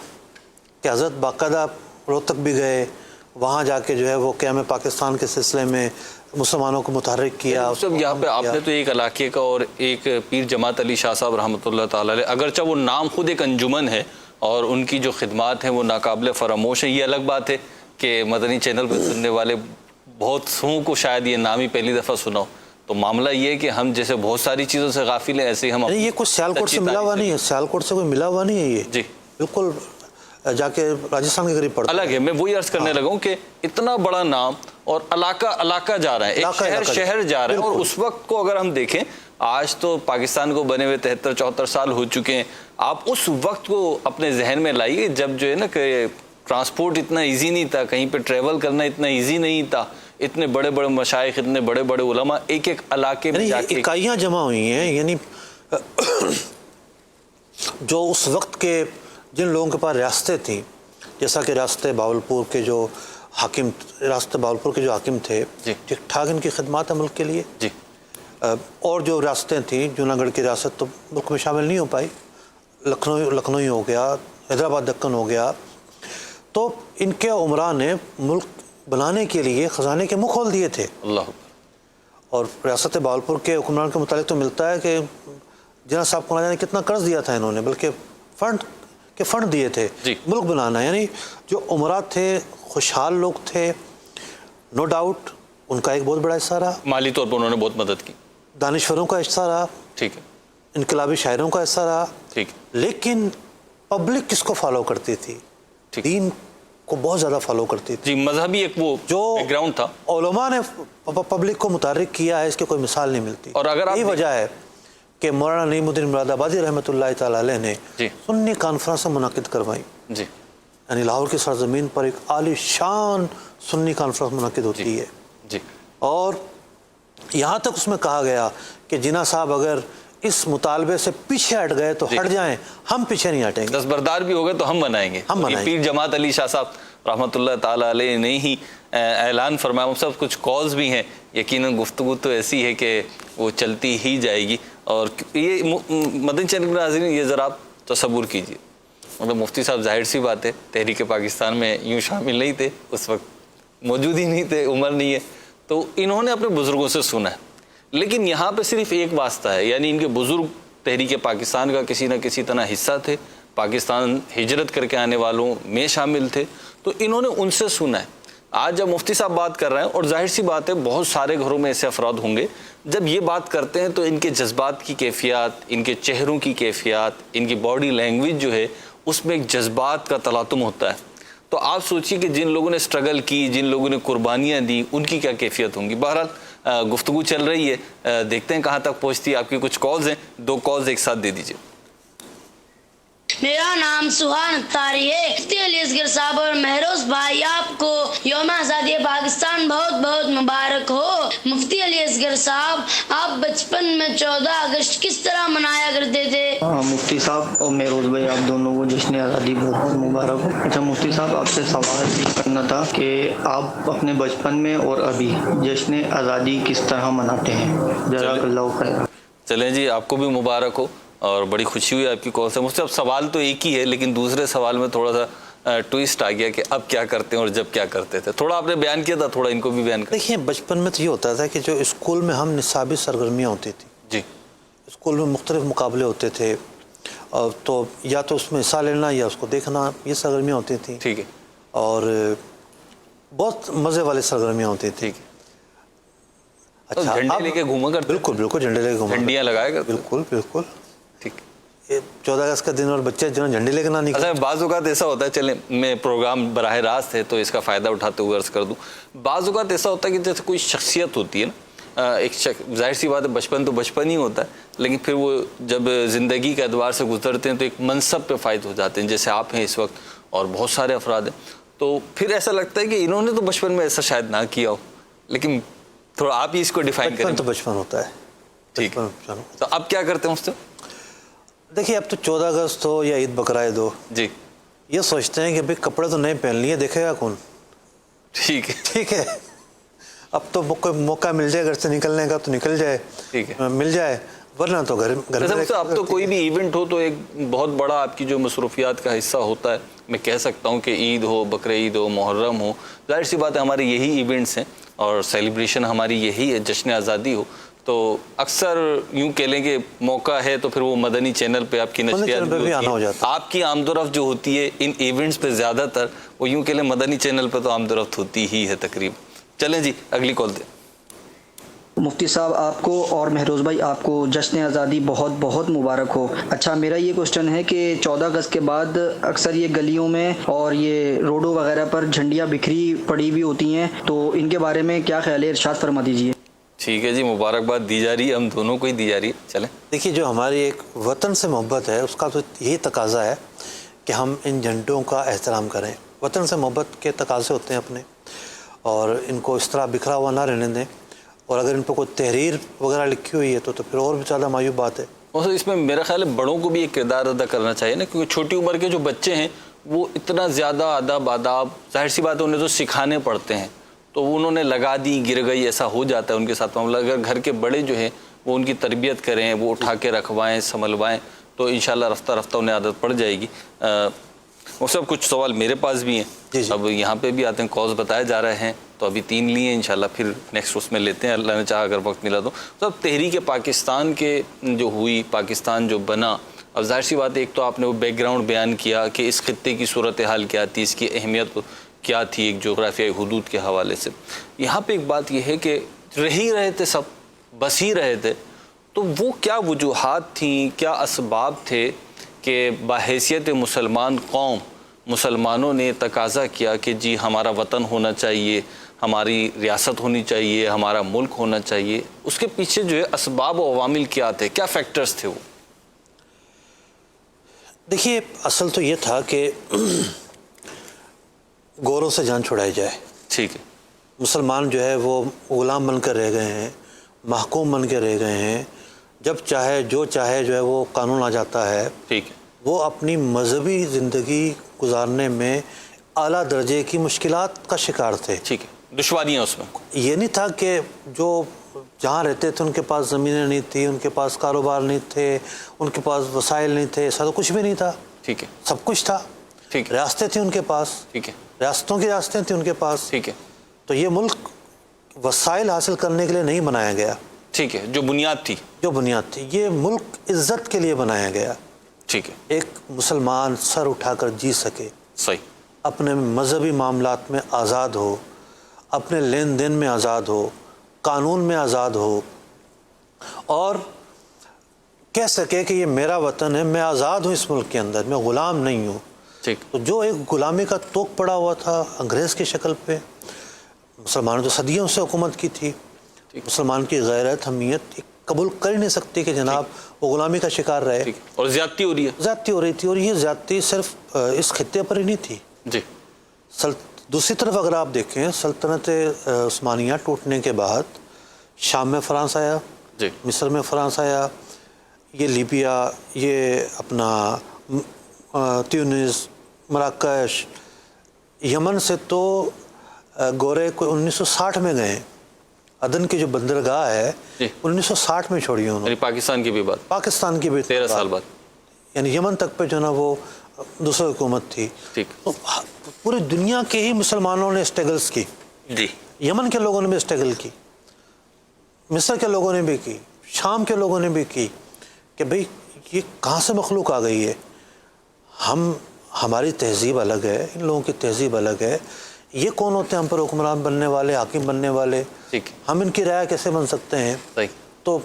کہ حضرت باقاعدہ روہتک بھی گئے، وہاں جا کے جو ہے وہ قیام پاکستان کے سلسلے میں مسلمانوں کو متحرک کیا. سب یہاں پہ آپ نے تو ایک علاقے کا اور ایک پیر جماعت علی شاہ صاحب رحمۃ اللہ تعالی علیہ، اگرچہ وہ نام خود ایک انجمن ہے اور ان کی جو خدمات ہیں وہ ناقابل فراموش ہیں. یہ الگ بات ہے کہ مدنی چینل پہ سننے والے بہت سوں کو شاید یہ نام ہی پہلی دفعہ سنا ہو. تو معاملہ یہ ہے کہ ہم جیسے بہت ساری چیزوں سے غافل ہیں، ایسے ہی ہم یہ کوئی سیالکوٹ سے ملا ہوا نہیں ہے، سیالکوٹ سے کوئی ملا ہوا نہیں ہے. یہ جی بالکل جا کے راجستھان کے قریب پڑتا الگ ہے. میں وہی عرض کرنے لگا ہوں کہ اتنا بڑا نام اور علاقہ جا رہا ہے، ایک شہر جا رہا ہے. اور اس وقت کو اگر ہم دیکھیں، آج تو پاکستان کو بنے ہوئے 73-74 سال ہو چکے ہیں. آپ اس وقت کو اپنے ذہن میں لائیے جب جو ہے نا کہ ٹرانسپورٹ اتنا ایزی نہیں تھا، کہیں پہ ٹریول کرنا اتنا ایزی نہیں تھا، اتنے بڑے بڑے مشائخ، اتنے بڑے بڑے علماء ایک علاقے میں جا کے اکائیاں جمع ہوئی ہیں. یعنی جو اس وقت کے جن لوگوں کے پاس ریاستیں تھیں، جیسا کہ ریاست باولپور کے جو حاکم تھے، ٹھیک ٹھاک ان کی خدمات ہیں ملک کے لیے. جی اور جو ریاستیں تھیں، جوناگڑھ کی ریاست تو ملک میں شامل نہیں ہو پائی، لکھنؤ ہی ہو گیا، حیدرآباد دکن ہو گیا. تو ان کے عمرا نے ملک بنانے کے لیے خزانے کے منہ کھول دیے تھے. اللہ. اور ریاست باولپور کے حکمران کے متعلق تو ملتا ہے کہ جناح صاحب کو نہ جانے کتنا قرض دیا تھا انہوں نے، بلکہ فنڈ دیے تھے ملک بنانا. یعنی جو عمرا تھے خوشحال لوگ تھے، نو ڈاؤٹ ان کا ایک بہت بڑا حصہ رہا، مالی طور پر انہوں نے بہت مدد کی. دانشوروں کا حصہ رہا، ٹھیک ہے، انقلابی شاعروں کا حصہ رہا. ٹھیک. لیکن پبلک کس کو فالو کرتی تھی؟ دین کو بہت زیادہ فالو کرتی تھی. جی مذہبی ایک وہ جو بیک گراؤنڈ تھا. علماء نے پبلک کو متحرک کیا ہے، اس کی کوئی مثال نہیں ملتی. اور اگر یہی وجہ ہے کہ مولانا نعیم الدین مراد آبادی رحمۃ اللہ تعالی علیہ نے سنی کانفرنس منعقد کروائی. جی یعنی لاہور کی سرزمین پر ایک عالی شان سنی کانفرنس منعقد ہوتی ہے. جی اور یہاں تک اس میں کہا گیا کہ جناح صاحب اگر اس مطالبے سے پیچھے ہٹ گئے تو ہٹ جائیں، ہم پیچھے نہیں ہٹیں گے. دستبردار بھی ہوگا تو ہم بنائیں گے. پیر جماعت علی شاہ صاحب رحمۃ اللہ تعالی علیہ نے ہی اعلان فرمایا. سب کچھ کالز بھی ہیں، یقیناً گفتگو تو ایسی ہے کہ وہ چلتی ہی جائے گی. اور یہ مدنی چینل کے ناظرین یہ ذرا آپ تصور کیجئے، مطلب مفتی صاحب ظاہر سی بات ہے تحریک پاکستان میں یوں شامل نہیں تھے، اس وقت موجود ہی نہیں تھے، عمر نہیں ہے، تو انہوں نے اپنے بزرگوں سے سنا ہے. لیکن یہاں پہ صرف ایک واسطہ ہے، یعنی ان کے بزرگ تحریک پاکستان کا کسی نہ کسی طرح حصہ تھے، پاکستان ہجرت کر کے آنے والوں میں شامل تھے، تو انہوں نے ان سے سنا ہے. آج جب مفتی صاحب بات کر رہے ہیں، اور ظاہر سی بات ہے بہت سارے گھروں میں ایسے افراد ہوں گے جب یہ بات کرتے ہیں تو ان کے جذبات کی کیفیات، ان کے چہروں کی کیفیات، ان کی باڈی لینگویج جو ہے اس میں ایک جذبات کا تلاطم ہوتا ہے. تو آپ سوچیے کہ جن لوگوں نے سٹرگل کی، جن لوگوں نے قربانیاں دی، ان کی کیا کیفیت ہوں گی. بہرحال گفتگو چل رہی ہے، دیکھتے ہیں کہاں تک پہنچتی ہے. آپ کی کچھ کالز ہیں، 2 کالز ایک ساتھ دے دیجیے. میرا نام سہان اختاری ہے. مفتی علی اصغر صاحب اور مہروز بھائی آپ کو یوم آزادی پاکستان بہت بہت مبارک ہو. مفتی علی اصغر صاحب آپ بچپن میں 14 اگست کس طرح منایا کرتے تھے؟ مفتی صاحب اور مہروز بھائی آپ دونوں کو جشن آزادی بہت بہت مبارک ہو. اچھا مفتی صاحب آپ سے سوال یہ کرنا تھا کہ آپ اپنے بچپن میں اور ابھی جشن آزادی کس طرح مناتے ہیں؟ جزاک اللہ خیر. چلیں جی آپ کو بھی مبارک ہو اور بڑی خوشی ہوئی آپ کی کال سے. مجھ سے اب سوال تو ایک ہی ہے لیکن دوسرے سوال میں تھوڑا سا ٹویسٹ آ گیا کہ اب کیا کرتے ہیں اور جب کیا کرتے تھے. تھوڑا آپ نے بیان کیا تھا, تھوڑا ان کو بھی بیان کر. دیکھیے بچپن میں تو یہ ہوتا تھا کہ جو اسکول میں ہم نصابی سرگرمیاں ہوتی تھیں جی اسکول میں مختلف مقابلے ہوتے تھے, تو یا تو اس میں حصہ لینا یا اس کو دیکھنا, یہ سرگرمیاں ہوتی تھیں. ٹھیک ہے اور بہت مزے والی سرگرمیاں ہوتی تھیں. ٹھیک ہے. جھنڈے لے کے گھوما کرتے؟ بالکل بالکل جھنڈے لے کے گھوما, جھنڈیاں لگایا کرتے؟ بالکل بالکل. ٹھیک. 14 اگست کا دن اور بچے جو جھنڈے لے کے نہ نکلے. اچھا بعض اوقات ایسا ہوتا ہے, چلیں میں پروگرام براہ راست ہے تو اس کا فائدہ اٹھاتے ہوئے عرض کر دوں, بعض اوقات ایسا ہوتا ہے کہ جیسے کوئی شخصیت ہوتی ہے نا, ایک ظاہر سی بات ہے بچپن تو بچپن ہی ہوتا ہے, لیکن پھر وہ جب زندگی کے ادوار سے گزرتے ہیں تو ایک منصب پہ فائد ہو جاتے ہیں, جیسے آپ ہیں اس وقت اور بہت سارے افراد ہیں. تو پھر ایسا لگتا ہے کہ انہوں نے تو بچپن میں ایسا شاید نہ کیا ہو, لیکن تھوڑا آپ ہی اس کو ڈیفائن کریں. بچپن تو بچپن ہوتا ہے. ٹھیک ہے. تو اب کیا کرتے ہیں اس سے؟ دیکھیے اب تو 14 اگست ہو یا عید بقرعید ہو, جی یہ سوچتے ہیں کہ بھئی کپڑے تو نئے پہن لیے, دیکھے گا کون. ٹھیک ہے ٹھیک ہے, اب تو کوئی موقع مل جائے گھر سے نکلنے کا تو نکل جائے, ٹھیک ہے, مل جائے, ورنہ تو گھر میں. اب تو کوئی بھی ایونٹ ہو تو ایک بہت بڑا آپ کی جو مصروفیات کا حصہ ہوتا ہے. میں کہہ سکتا ہوں کہ عید ہو, بقر عید ہو, محرم ہو, ظاہر سی بات ہے ہمارے یہی ایونٹس ہیں اور سیلیبریشن ہماری یہی ہے, جشن آزادی ہو. تو اکثر یوں کہہ لیں کہ موقع ہے تو پھر وہ مدنی چینل پہ آپ کی نشریات بھی ہوتی ہے. آپ کی آمد و رفت جو ہوتی ہے ان ایونٹس پہ زیادہ تر, وہ یوں کہہ لیں مدنی چینل پہ تو آمد و رفت ہوتی ہی ہے تقریباً. چلیں جی اگلی کال دیں. مفتی صاحب آپ کو اور مہروز بھائی آپ کو جشن آزادی بہت بہت مبارک ہو. اچھا میرا یہ کوشچن ہے کہ 14 اگست کے بعد اکثر یہ گلیوں میں اور یہ روڈوں وغیرہ پر جھنڈیاں بکھری پڑی ہوئی ہوتی ہیں, تو ان کے بارے میں کیا خیال ہے, ارشاد فرما دیجیے. ٹھیک ہے جی, مبارکباد دی جا رہی ہے, ہم دونوں کو ہی دی جا رہی ہے. چلیں دیکھیے جو ہماری ایک وطن سے محبت ہے اس کا تو یہی تقاضا ہے کہ ہم ان جھنڈوں کا احترام کریں. وطن سے محبت کے تقاضے ہوتے ہیں اپنے, اور ان کو اس طرح بکھرا ہوا نہ رہنے دیں. اور اگر ان پہ کوئی تحریر وغیرہ لکھی ہوئی ہے تو پھر اور بھی زیادہ معیوب بات ہے. اور اس میں میرا خیال ہے بڑوں کو بھی ایک کردار ادا کرنا چاہیے نا, کیونکہ چھوٹی عمر کے جو بچے ہیں وہ اتنا زیادہ آداب ظاہر سی بات ہے انہیں تو سکھانے پڑتے ہیں, تو انہوں نے لگا دی گر گئی, ایسا ہو جاتا ہے ان کے ساتھ معاملہ. اگر گھر کے بڑے جو ہیں وہ ان کی تربیت کریں, وہ اٹھا کے رکھوائیں, سنبھلوائیں, تو انشاءاللہ رفتہ رفتہ انہیں عادت پڑ جائے گی. وہ سب کچھ سوال میرے پاس بھی ہیں, اب یہاں پہ بھی آتے ہیں, کالز بتائے جا رہے ہیں, تو ابھی 3 لیے انشاءاللہ, پھر نیکسٹ اس میں لیتے ہیں, اللہ نے چاہا اگر وقت ملا تو. اب تحریک پاکستان کے جو ہوئی, پاکستان جو بنا, اب ظاہر سی بات ہے ایک تو آپ نے وہ بیک گراؤنڈ بیان کیا کہ اس خطے کی صورتحال کیا تھی, اس کی اہمیت کیا تھی ایک جغرافیائی حدود کے حوالے سے. یہاں پہ ایک بات یہ ہے کہ رہ ہی رہے تھے سب, بس ہی رہے تھے, تو وہ کیا وجوہات تھیں, کیا اسباب تھے کہ بحیثیت مسلمان قوم مسلمانوں نے تقاضا کیا کہ جی ہمارا وطن ہونا چاہیے, ہماری ریاست ہونی چاہیے, ہمارا ملک ہونا چاہیے. اس کے پیچھے جو ہے اسباب و عوامل کیا تھے, کیا فیکٹرز تھے وہ؟ دیکھیے اصل تو یہ تھا کہ گوروں سے جان چھڑائی جائے. ٹھیک ہے. مسلمان جو ہے وہ غلام بن کر رہ گئے ہیں, محکوم بن کے رہ گئے ہیں, جب چاہے جو ہے وہ قانون آ جاتا ہے. ٹھیک ہے. وہ اپنی مذہبی زندگی گزارنے میں اعلیٰ درجے کی مشکلات کا شکار تھے. ٹھیک ہے, دشواریاں اس میں. یہ نہیں تھا کہ جو جہاں رہتے تھے ان کے پاس زمینیں نہیں تھیں, ان کے پاس کاروبار نہیں تھے, ان کے پاس وسائل نہیں تھے, ایسا تو کچھ بھی نہیں تھا. ٹھیک ہے. سب کچھ تھا. ٹھیک ہے. ریاستیں تھیں ان کے پاس. ٹھیک ہے. ریاستوں کی ریاستیں تھیں ان کے پاس. ٹھیک ہے. تو یہ ملک وسائل حاصل کرنے کے لیے نہیں بنایا گیا. ٹھیک ہے, جو بنیاد تھی. جو بنیاد تھی, یہ ملک عزت کے لیے بنایا گیا. ٹھیک ہے. ایک مسلمان سر اٹھا کر جی سکے, صحیح, اپنے مذہبی معاملات میں آزاد ہو, اپنے لین دین میں آزاد ہو, قانون میں آزاد ہو, اور کہہ سکے کہ یہ میرا وطن ہے, میں آزاد ہوں اس ملک کے اندر, میں غلام نہیں ہوں. ٹھیک. تو جو ایک غلامی کا توق پڑا ہوا تھا انگریز کی شکل پہ, مسلمانوں تو صدیوں سے حکومت کی تھی. مسلمان کی غیرت, حمیت ایک قبول کر ہی نہیں سکتی کہ جناب وہ غلامی کا شکار رہے. ٹھیک. اور زیادتی ہو رہی ہے. زیادتی ہو رہی تھی، اور یہ زیادتی صرف اس خطے پر ہی نہیں تھی. جی. دوسری طرف اگر آپ دیکھیں سلطنت عثمانیہ ٹوٹنے کے بعد شام میں فرانس آیا، جی. مصر میں فرانس آیا، یہ لیبیا، یہ اپنا تیونس، مراکش، یمن سے تو گورے کوئی 1960 میں گئے. عدن کی جو بندرگاہ ہے جی. 1960 میں چھوڑی انہوں نے. یعنی پاکستان کی بھی بات پاکستان کی بھی 13 سال بعد. یعنی یمن تک پہ جو نا وہ دوسری حکومت تھی. ٹھیک. تو پوری دنیا کے ہی مسلمانوں نے اسٹرگلس کی. جی. یمن کے لوگوں نے بھی اسٹرگل کی، مصر کے لوگوں نے بھی کی، شام کے لوگوں نے بھی کی کہ بھئی یہ کہاں سے مخلوق آ گئی ہے. ہماری تہذیب الگ ہے، ان لوگوں کی تہذیب الگ ہے. یہ کون ہوتے ہیں ہم پر حکمران بننے والے، حاکم بننے والے؟ ٹھیک. ہم ان کی رعایا کیسے بن سکتے ہیں؟ صحیح. تو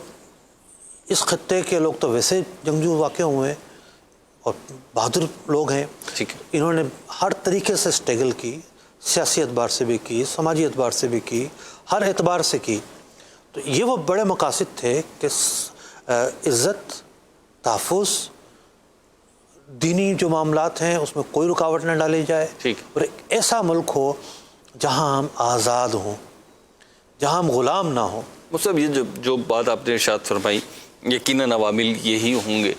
اس خطے کے لوگ تو ویسے جنگجو واقع ہوئے ہیں اور بہادر لوگ ہیں. ٹھیک. انہوں نے ہر طریقے سے اسٹرگل کی، سیاسی اعتبار سے بھی کی، سماجی اعتبار سے بھی کی، ہر اعتبار سے کی. تو یہ وہ بڑے مقاصد تھے کہ عزت، تحفظ، دینی جو معاملات ہیں اس میں کوئی رکاوٹ نہ ڈالی جائے، ٹھیک. اور ایک ایسا ملک ہو جہاں ہم آزاد ہوں، جہاں ہم غلام نہ ہوں. مصعب یہ جو بات آپ نے ارشاد فرمائی یقیناً عوامل یہی ہوں گے،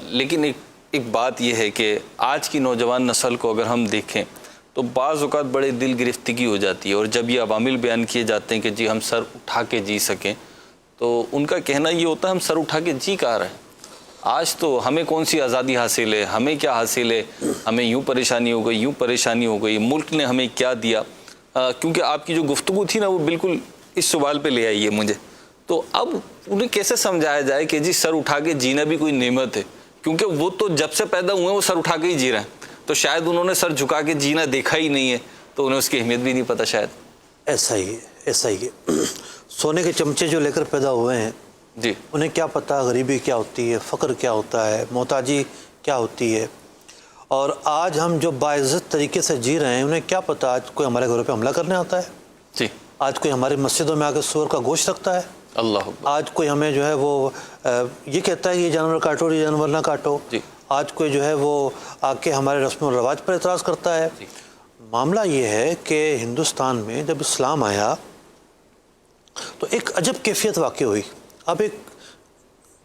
لیکن ایک بات یہ ہے کہ آج کی نوجوان نسل کو اگر ہم دیکھیں تو بعض اوقات بڑے دل گرفتگی ہو جاتی ہے، اور جب یہ عوامل بیان کیے جاتے ہیں کہ جی ہم سر اٹھا کے جی سکیں تو ان کا کہنا یہ ہوتا ہے ہم سر اٹھا کے جی کہاں رہے ہیں. آج تو ہمیں کون سی آزادی حاصل ہے، ہمیں کیا حاصل ہے، ہمیں یوں پریشانی ہو گئی، یوں پریشانی ہو گئی، ملک نے ہمیں کیا دیا. کیونکہ آپ کی جو گفتگو تھی نا وہ بالکل اس سوال پہ لے آئی ہے مجھے. تو اب انہیں کیسے سمجھایا جائے کہ جی سر اٹھا کے جینا بھی کوئی نعمت ہے، کیونکہ وہ تو جب سے پیدا ہوئے ہیں وہ سر اٹھا کے ہی جی رہے ہیں. تو شاید انہوں نے سر جھکا کے جینا دیکھا ہی نہیں ہے تو انہیں اس کی اہمیت بھی نہیں پتہ شاید. ایسا ہی ہے، ایسا ہی ہے. سونے کے چمچے جو لے کر پیدا ہوئے ہیں جی انہیں کیا پتہ غریبی کیا ہوتی ہے، فقر کیا ہوتا ہے، محتاجی کیا ہوتی ہے. اور آج ہم جو باعزت طریقے سے جی رہے ہیں انہیں کیا پتہ آج کوئی ہمارے گھروں پہ حملہ کرنے آتا ہے، جی آج کوئی ہماری مسجدوں میں آ کے سور کا گوشت رکھتا ہے، اللہ اکبر. آج کوئی ہمیں جو ہے وہ یہ کہتا ہے کہ یہ جانور کاٹو، یہ جانور نہ کاٹو. جی. آج کوئی جو ہے وہ آ کے ہمارے رسم و رواج پر اعتراض کرتا ہے. جی. معاملہ یہ ہے کہ ہندوستان میں جب اسلام آیا تو ایک عجب کیفیت واقع ہوئی. اب ایک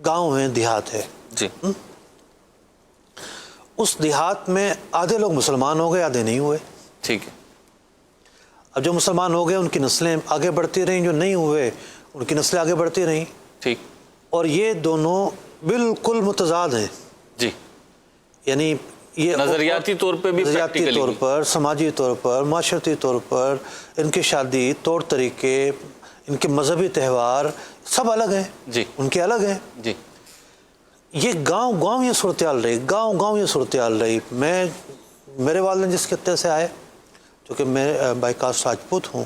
گاؤں ہے، دیہات ہے، جی اس دیہات میں آدھے لوگ مسلمان ہو گئے، آدھے نہیں ہوئے. ٹھیک ہے. اب جو مسلمان ہو گئے ان کی نسلیں آگے بڑھتی رہیں، جو نہیں ہوئے ان کی نسلیں آگے بڑھتی رہیں. ٹھیک. اور یہ دونوں بالکل متضاد ہیں. جی. یعنی یہ نظریاتی طور پہ بھی نظریاتی طور پر، سماجی طور پر، معاشرتی طور پر، ان کی شادی، طور طریقے، ان کے مذہبی تہوار سب الگ ہیں. جی. ان کے الگ ہیں. جی. یہ گاؤں یہ صورتحال رہی، گاؤں یہ صورتحال رہی. میرے والدین جس خطے سے آئے، چونکہ میں بائی کاسٹ راجپوت ہوں،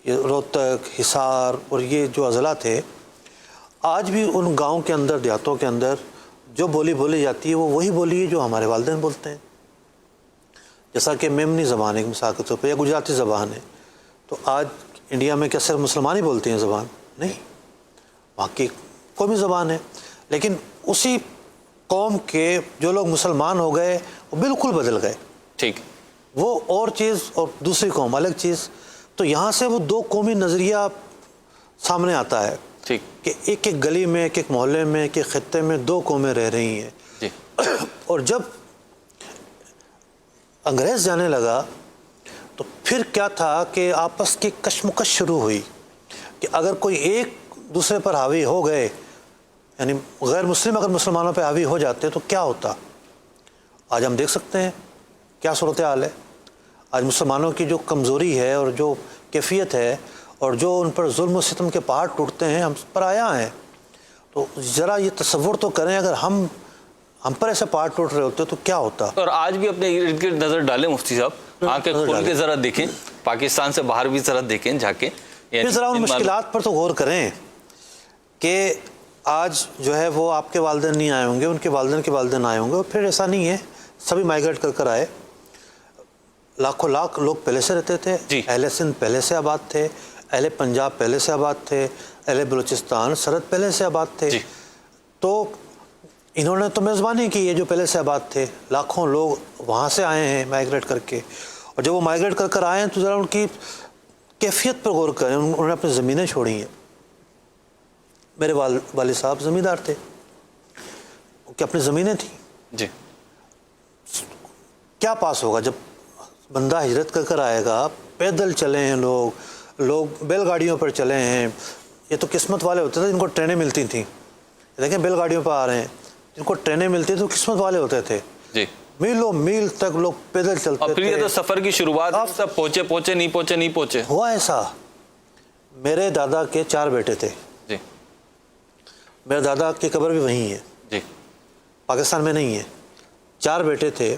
یہ روہتک، حصار اور یہ جو اضلاع تھے، آج بھی ان گاؤں کے اندر، دیہاتوں کے اندر جو بولی جاتی ہے وہ وہی بولی ہے جو ہمارے والدین بولتے ہیں. جیسا کہ میمنی زبان ہے ایک مثال کے طور پہ، یا گجراتی زبان ہے. تو آج انڈیا میں کیا صرف مسلمان ہی بولتے ہیں زبان؟ نہیں، وہاں کی قومی زبان ہے. لیکن اسی قوم کے جو لوگ مسلمان ہو گئے وہ بالکل بدل گئے. ٹھیک. وہ اور چیز اور دوسری قوم الگ چیز. تو یہاں سے وہ دو قومی نظریہ سامنے آتا ہے. ٹھیک. کہ ایک گلی میں، ایک محلے میں، ایک خطے میں دو قومیں رہ رہی ہیں. جی. اور جب انگریز جانے لگا تو پھر کیا تھا کہ آپس کی کشمکش شروع ہوئی کہ اگر کوئی ایک دوسرے پر حاوی ہو گئے، یعنی غیر مسلم اگر مسلمانوں پہ حاوی ہو جاتے تو کیا ہوتا. آج ہم دیکھ سکتے ہیں کیا صورتحال ہے. آج مسلمانوں کی جو کمزوری ہے اور جو کیفیت ہے اور جو ان پر ظلم و ستم کے پہاڑ ٹوٹتے ہیں، ہم پر آیا ہیں. تو ذرا یہ تصور تو کریں اگر ہم پر ایسے پہاڑ ٹوٹ رہے ہوتے تو کیا ہوتا. اور آج بھی اپنے ارد گرد نظر ڈالیں مفتی صاحب، آنکھیں کھول کے ذرا دیکھیں، پاکستان سے باہر بھی ذرا دیکھیں جا کے. پھر ذرا ان مشکلات پر تو غور کریں کہ آج جو ہے وہ آپ کے والدین نہیں آئے ہوں گے، ان کے والدین آئے ہوں گے. اور پھر ایسا نہیں ہے، سبھی مائیگریٹ کر آئے. لاکھوں لاکھ لوگ پہلے سے رہتے تھے. جی. اہل سندھ پہلے سے آباد تھے، اہل پنجاب پہلے سے آباد تھے، اہل بلوچستان سرحد پہلے سے آباد تھے، جی تو انہوں نے تو میزبانی کی ہے جو پہلے سے آباد تھے، لاکھوں لوگ وہاں سے آئے ہیں مائیگریٹ کر کے، اور جب وہ مائیگریٹ کر آئے ہیں تو ذرا ان کی کیفیت پر غور کریں. انہوں نے اپنی زمینیں چھوڑی ہیں. میرے والد صاحب زمیندار تھے کہ اپنی زمینیں تھیں. جی کیا پاس ہوگا جب بندہ ہجرت کر آئے گا؟ پیدل چلے ہیں لوگ بیل گاڑیوں پر چلے ہیں. یہ تو قسمت والے ہوتے تھے جن کو ٹرینیں ملتی تھیں. دیکھیں بیل گاڑیوں پہ آ رہے ہیں، جن کو ٹرینیں ملتی تھیں تو قسمت والے ہوتے تھے. جی میلوں میل تک لوگ پیدل چلتے اور پھر یہ تھے. تو سفر کی شروعات سب پہنچے نہیں پہنچے. ہوا ایسا. میرے دادا کے 4 بیٹے تھے. جی میرے دادا کی قبر بھی وہیں ہے، جی پاکستان میں نہیں ہے. 4 بیٹے تھے.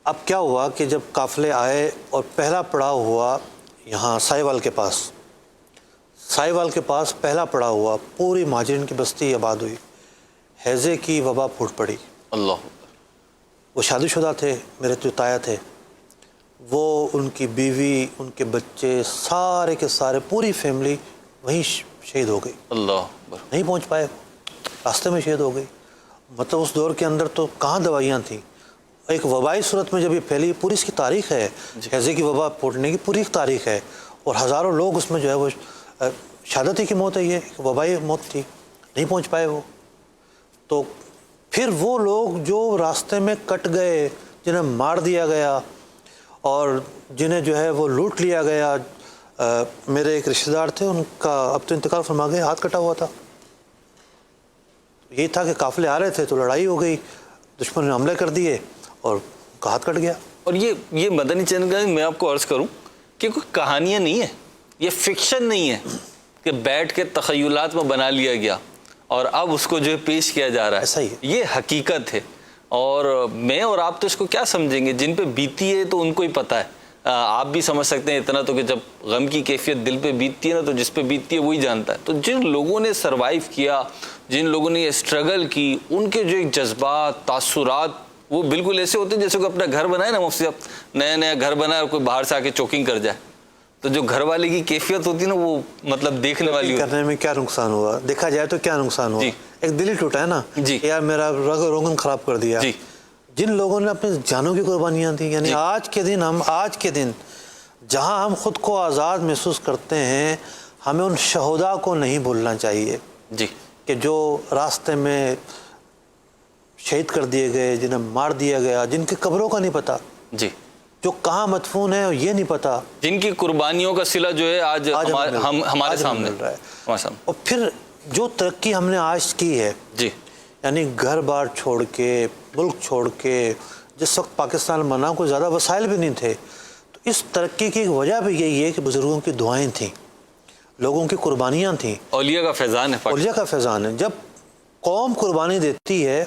اب کیا ہوا کہ جب قافلے آئے اور پہلا پڑاؤ ہوا یہاں سائیوال کے پاس پہلا پڑاؤ ہوا، پوری مہاجرین کی بستی آباد ہوئی. ہیضے کی وبا پھوٹ پڑی. اللہ. وہ شادی شدہ تھے، میرے جو تایا تھے، وہ ان کی بیوی، ان کے بچے، سارے کے سارے پوری فیملی وہیں شہید ہو گئی. اللہ نہیں پہنچ پائے، راستے میں شہید ہو گئی. مطلب اس دور کے اندر تو کہاں دوائیاں تھیں. ایک وبائی صورت میں جب یہ پھیلی، پوری اس کی تاریخ ہے، ہیضے کی وبا پھوٹنے کی پوری ایک تاریخ ہے، اور ہزاروں لوگ اس میں جو ہے وہ شہادت کی موت ہے. یہ ایک وبائی موت تھی، نہیں پہنچ پائے وہ. تو پھر وہ لوگ جو راستے میں کٹ گئے، جنہیں مار دیا گیا اور جنہیں جو ہے وہ لوٹ لیا گیا. میرے ایک رشتہ دار تھے، ان کا اب تو انتقال فرما گئے، ہاتھ کٹا ہوا تھا. یہی تھا کہ قافلے آ رہے تھے تو لڑائی ہو گئی، دشمن نے حملے کر دیے اور ان کا ہاتھ کٹ گیا. اور یہ مدنی چینل کا میں آپ کو عرض کروں کہ کوئی کہانیاں نہیں ہے، یہ فکشن نہیں ہے کہ بیٹھ کے تخیلات میں بنا لیا گیا اور اب اس کو جو ہے پیش کیا جا رہا ہے. ایسا ہی ہے. یہ حقیقت ہے. اور میں اور آپ تو اس کو کیا سمجھیں گے، جن پہ بیتی ہے تو ان کو ہی پتہ ہے. آپ بھی سمجھ سکتے ہیں اتنا تو کہ جب غم کی کیفیت دل پہ بیتتی ہے نا تو جس پہ بیتتی ہے وہی جانتا ہے. تو جن لوگوں نے سروائیو کیا، جن لوگوں نے یہ اسٹرگل کی، ان کے جو ایک جذبات، تاثرات وہ بالکل ایسے ہوتے ہیں جیسے کہ اپنا گھر بنائے نا مفتی صاحب، نیا گھر بنائے اور کوئی باہر سے آ کے چوکنگ کر جائے، تو جو گھر والے کی کیفیت ہوتی ہے نا وہ مطلب دیکھنے والی ہوتی ہے. کرنے میں کیا نقصان ہوا، دیکھا جائے تو کیا نقصان ہوا. ایک دل ہی ٹوٹا ہے نا، یار میرا روغن خراب کر دیا. جن لوگوں نے اپنی جانوں کی قربانیاں دی، یعنی آج کے دن جہاں ہم خود کو آزاد محسوس کرتے ہیں، ہمیں ان شہداء کو نہیں بھولنا چاہیے کہ جو راستے میں شہید کر دیے گئے، جنہیں مار دیا گیا، جن کی قبروں کا نہیں پتا، جو کہاں مدفون ہے یہ نہیں پتا، جن کی قربانیوں کا صلہ جو ہے آج ہمارے سامنے مل رہا ہے. اور پھر جو ترقی ہم نے آج کی ہے، یعنی گھر بار چھوڑ کے، ملک چھوڑ کے، جس وقت پاکستان بنا کوئی زیادہ وسائل بھی نہیں تھے، تو اس ترقی کی وجہ بھی یہی ہے کہ بزرگوں کی دعائیں تھیں، لوگوں کی قربانیاں تھیں. اولیاء کا فیضان ہے. اولیاء کا فیضان ہے. جب قوم قربانی دیتی ہے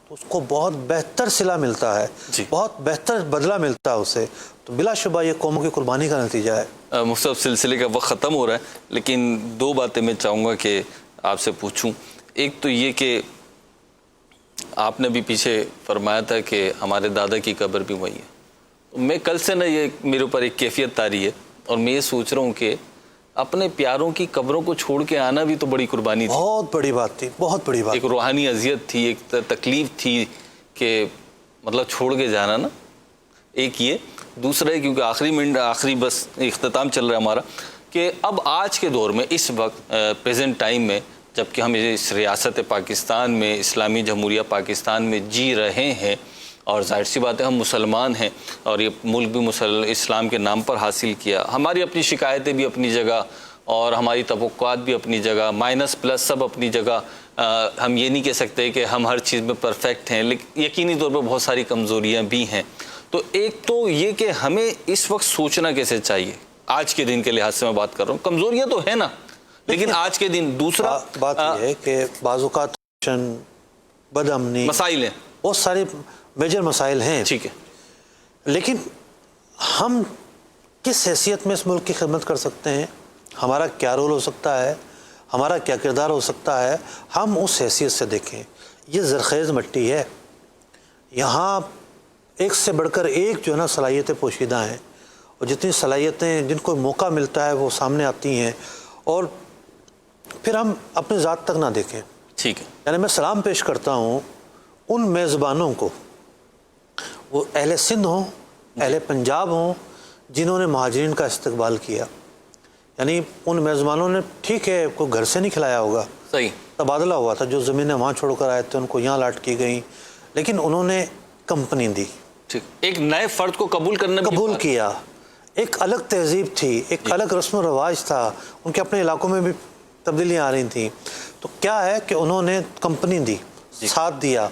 تو اس کو بہت بہتر صلہ ملتا ہے، بہت بہتر بدلہ ملتا ہے اسے. تو بلا شبہ یہ قوموں کی قربانی کا نتیجہ ہے. مفتی سلسلے کا وقت ختم ہو رہا ہے، لیکن 2 باتیں میں چاہوں گا کہ آپ سے پوچھوں. ایک تو یہ کہ آپ نے بھی پیچھے فرمایا تھا کہ ہمارے دادا کی قبر بھی وہی ہے. میں کل سے نا یہ میرے اوپر ایک کیفیت طاری ہے اور میں یہ سوچ رہا ہوں کہ اپنے پیاروں کی قبروں کو چھوڑ کے آنا بھی تو بڑی قربانی تھی. بہت بڑی بات تھی، بہت بڑی بات. ایک روحانی اذیت تھی، ایک تکلیف تھی کہ مطلب چھوڑ کے جانا نا. ایک یہ. دوسرا ہے کیونکہ آخری بس اختتام چل رہا ہے ہمارا، کہ اب آج کے دور میں اس وقت پریزنٹ ٹائم میں جب کہ ہم اس ریاست پاکستان میں، اسلامی جمہوریہ پاکستان میں جی رہے ہیں، اور ظاہر سی بات ہے ہم مسلمان ہیں اور یہ ملک بھی اسلام کے نام پر حاصل کیا. ہماری اپنی شکایتیں بھی اپنی جگہ اور ہماری توقعات بھی اپنی جگہ، مائنس پلس سب اپنی جگہ. ہم یہ نہیں کہہ سکتے کہ ہم ہر چیز میں پرفیکٹ ہیں، لیکن یقینی طور پر بہت ساری کمزوریاں بھی ہیں. تو ایک تو یہ کہ ہمیں اس وقت سوچنا کیسے چاہیے، آج کے دن کے لحاظ سے میں بات کر رہا ہوں. کمزوریاں تو ہیں نا، لیکن آج کے دن. دوسرا بات یہ ہے کہ بعض اوقات بد امنی مسائل ہیں، بہت سارے میجر مسائل ہیں، ٹھیک ہے، لیکن ہم کس حیثیت میں اس ملک کی خدمت کر سکتے ہیں، ہمارا کیا رول ہو سکتا ہے، ہمارا کیا کردار ہو سکتا ہے، ہم اس حیثیت سے دیکھیں. یہ زرخیز مٹی ہے، یہاں ایک سے بڑھ کر ایک جو ہے نا صلاحیتیں پوشیدہ ہیں. اور جتنی صلاحیتیں جن کو موقع ملتا ہے وہ سامنے آتی ہیں، اور پھر ہم اپنی ذات تک نہ دیکھیں. ٹھیک ہے. یعنی میں سلام پیش کرتا ہوں ان میزبانوں کو، وہ اہل سندھ ہوں، اہل پنجاب ہوں، جنہوں نے مہاجرین کا استقبال کیا. یعنی ان میزبانوں نے ٹھیک ہے کوئی گھر سے نہیں کھلایا ہوگا، صحیح تبادلہ ہوا تھا، جو زمینیں وہاں چھوڑ کر آئے تھے ان کو یہاں لاٹ کی گئیں، لیکن انہوں نے کمپنی دی، ٹھیک. ایک نئے فرد کو قبول کرنا بھی قبول کیا. ایک الگ تہذیب تھی، ایک الگ رسم و رواج تھا، ان کے اپنے علاقوں میں بھی تبدیلیاں آ رہی تھیں. تو کیا ہے کہ انہوں نے کمپنی دی، ساتھ دیا،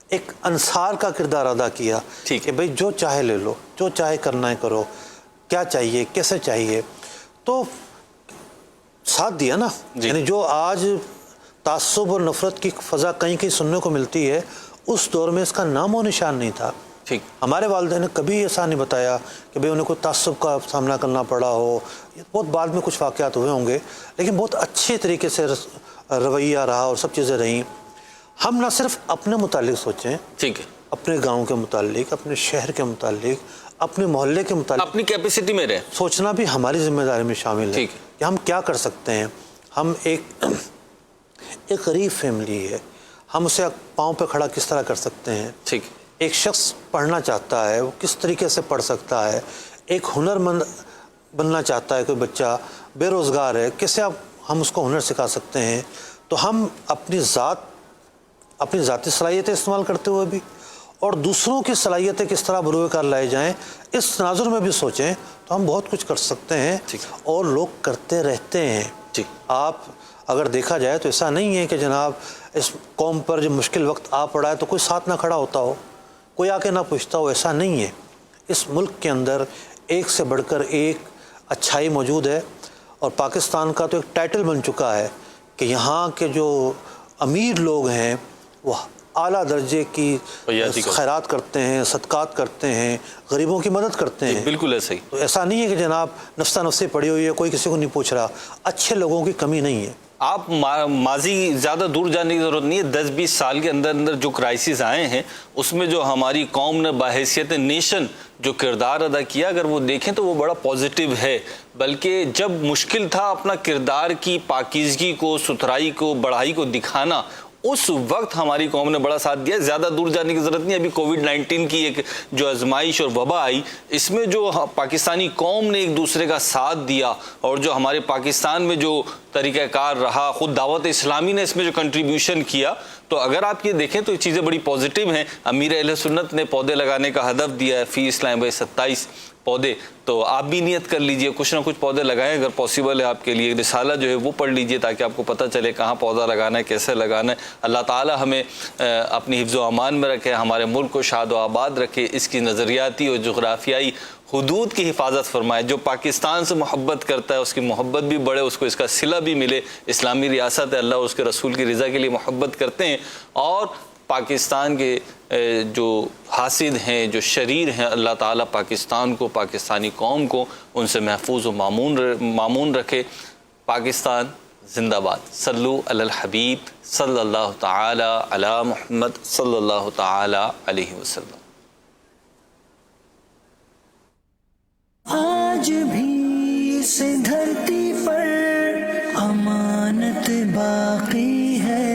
ایک انصار کا کردار ادا کیا کہ بھئی جو چاہے لے لو، جو چاہے کرنا ہے کرو، کیا چاہیے کیسے چاہیے. تو ساتھ دیا نا. یعنی جو آج تعصب اور نفرت کی فضا کہیں کہیں سننے کو ملتی ہے، اس دور میں اس کا نام و نشان نہیں تھا. ٹھیک. ہمارے والدین نے کبھی ایسا نہیں بتایا کہ بھئی انہیں کوئی تعصب کا سامنا کرنا پڑا ہو. بہت بعد میں کچھ واقعات ہوئے ہوں گے، لیکن بہت اچھے طریقے سے رویہ رہا اور سب چیزیں رہیں. ہم نہ صرف اپنے متعلق سوچیں، ٹھیک ہے، اپنے گاؤں کے متعلق، اپنے شہر کے متعلق، اپنے محلے کے متعلق اپنی کیپیسٹی میں رہے. سوچنا بھی ہماری ذمہ داری میں شامل ہے کہ ہم کیا کر سکتے ہیں. ہم ایک غریب فیملی ہے، ہم اسے پاؤں پہ کھڑا کس طرح کر سکتے ہیں. ٹھیک. ایک شخص پڑھنا چاہتا ہے، وہ کس طریقے سے پڑھ سکتا ہے. ایک ہنرمند بننا چاہتا ہے کوئی بچہ، بے روزگار ہے، کیسے ہم اس کو ہنر سکھا سکتے ہیں. تو ہم اپنی ذاتی صلاحیتیں استعمال کرتے ہوئے بھی، اور دوسروں کی صلاحیتیں کس طرح بروئے کار لائے جائیں، اس تناظر میں بھی سوچیں تو ہم بہت کچھ کر سکتے ہیں. اور لوگ کرتے رہتے ہیں. آپ اگر دیکھا جائے تو ایسا نہیں ہے کہ جناب اس قوم پر جو مشکل وقت آ پڑا ہے تو کوئی ساتھ نہ کھڑا ہوتا ہو، کوئی آ کے نہ پوچھتا ہو. ایسا نہیں ہے. اس ملک کے اندر ایک سے بڑھ کر ایک اچھائی موجود ہے، اور پاکستان کا تو ایک ٹائٹل بن چکا ہے کہ یہاں کے جو امیر لوگ ہیں وہ اعلیٰ درجے کی خیرات کرتے ہیں، صدقات کرتے ہیں، غریبوں کی مدد کرتے ہیں. بالکل ایسا ہی. تو ایسا نہیں ہے کہ جناب نفسہ نفسی پڑی ہوئی ہے، کوئی کسی کو نہیں پوچھ رہا. اچھے لوگوں کی کمی نہیں ہے. آپ ماضی زیادہ دور جانے کی ضرورت نہیں ہے. 10-20 سال کے اندر جو کرائسس آئے ہیں، اس میں جو ہماری قوم نے بحیثیت نیشن جو کردار ادا کیا، اگر وہ دیکھیں تو وہ بڑا پازیٹیو ہے. بلکہ جب مشکل تھا اپنا کردار کی پاکیزگی کو، ستھرائی کو، بڑائی کو دکھانا، اس وقت ہماری قوم نے بڑا ساتھ دیا. زیادہ دور جانے کی ضرورت نہیں. ابھی کووڈ-19 کی ایک جو آزمائش اور وبا آئی، اس میں جو پاکستانی قوم نے ایک دوسرے کا ساتھ دیا، اور جو ہمارے پاکستان میں جو طریقہ کار رہا، خود دعوت اسلامی نے اس میں جو کنٹریبیوشن کیا، تو اگر آپ یہ دیکھیں تو یہ چیزیں بڑی پازیٹیو ہیں. امیر اہل سنت نے پودے لگانے کا ہدف دیا ہے، فی اسلام بھائی 27 پودے. تو آپ بھی نیت کر لیجئے، کچھ نہ کچھ پودے لگائیں اگر پاسبل ہے آپ کے لیے. رسالہ جو ہے وہ پڑھ لیجئے تاکہ آپ کو پتہ چلے کہاں پودا لگانا ہے، کیسے لگانا ہے. اللہ تعالی ہمیں اپنی حفظ و امان میں رکھے، ہمارے ملک کو شاد و آباد رکھے، اس کی نظریاتی اور جغرافیائی حدود کی حفاظت فرمائے. جو پاکستان سے محبت کرتا ہے اس کی محبت بھی بڑھے، اس کو اس کا صلہ بھی ملے. اسلامی ریاست ہے، اللہ اور اس کے رسول کی رضا کے لیے محبت کرتے ہیں، اور پاکستان کے جو حاسد ہیں، جو شریر ہیں، اللہ تعالیٰ پاکستان کو، پاکستانی قوم کو ان سے محفوظ و معمون رکھے. پاکستان زندہ باد. صلو علی الحبیب صلی اللہ تعالی علی محمد صلی اللہ تعالی علیہ وسلم. آج بھی اس دھرتی پر امانت باقی ہے،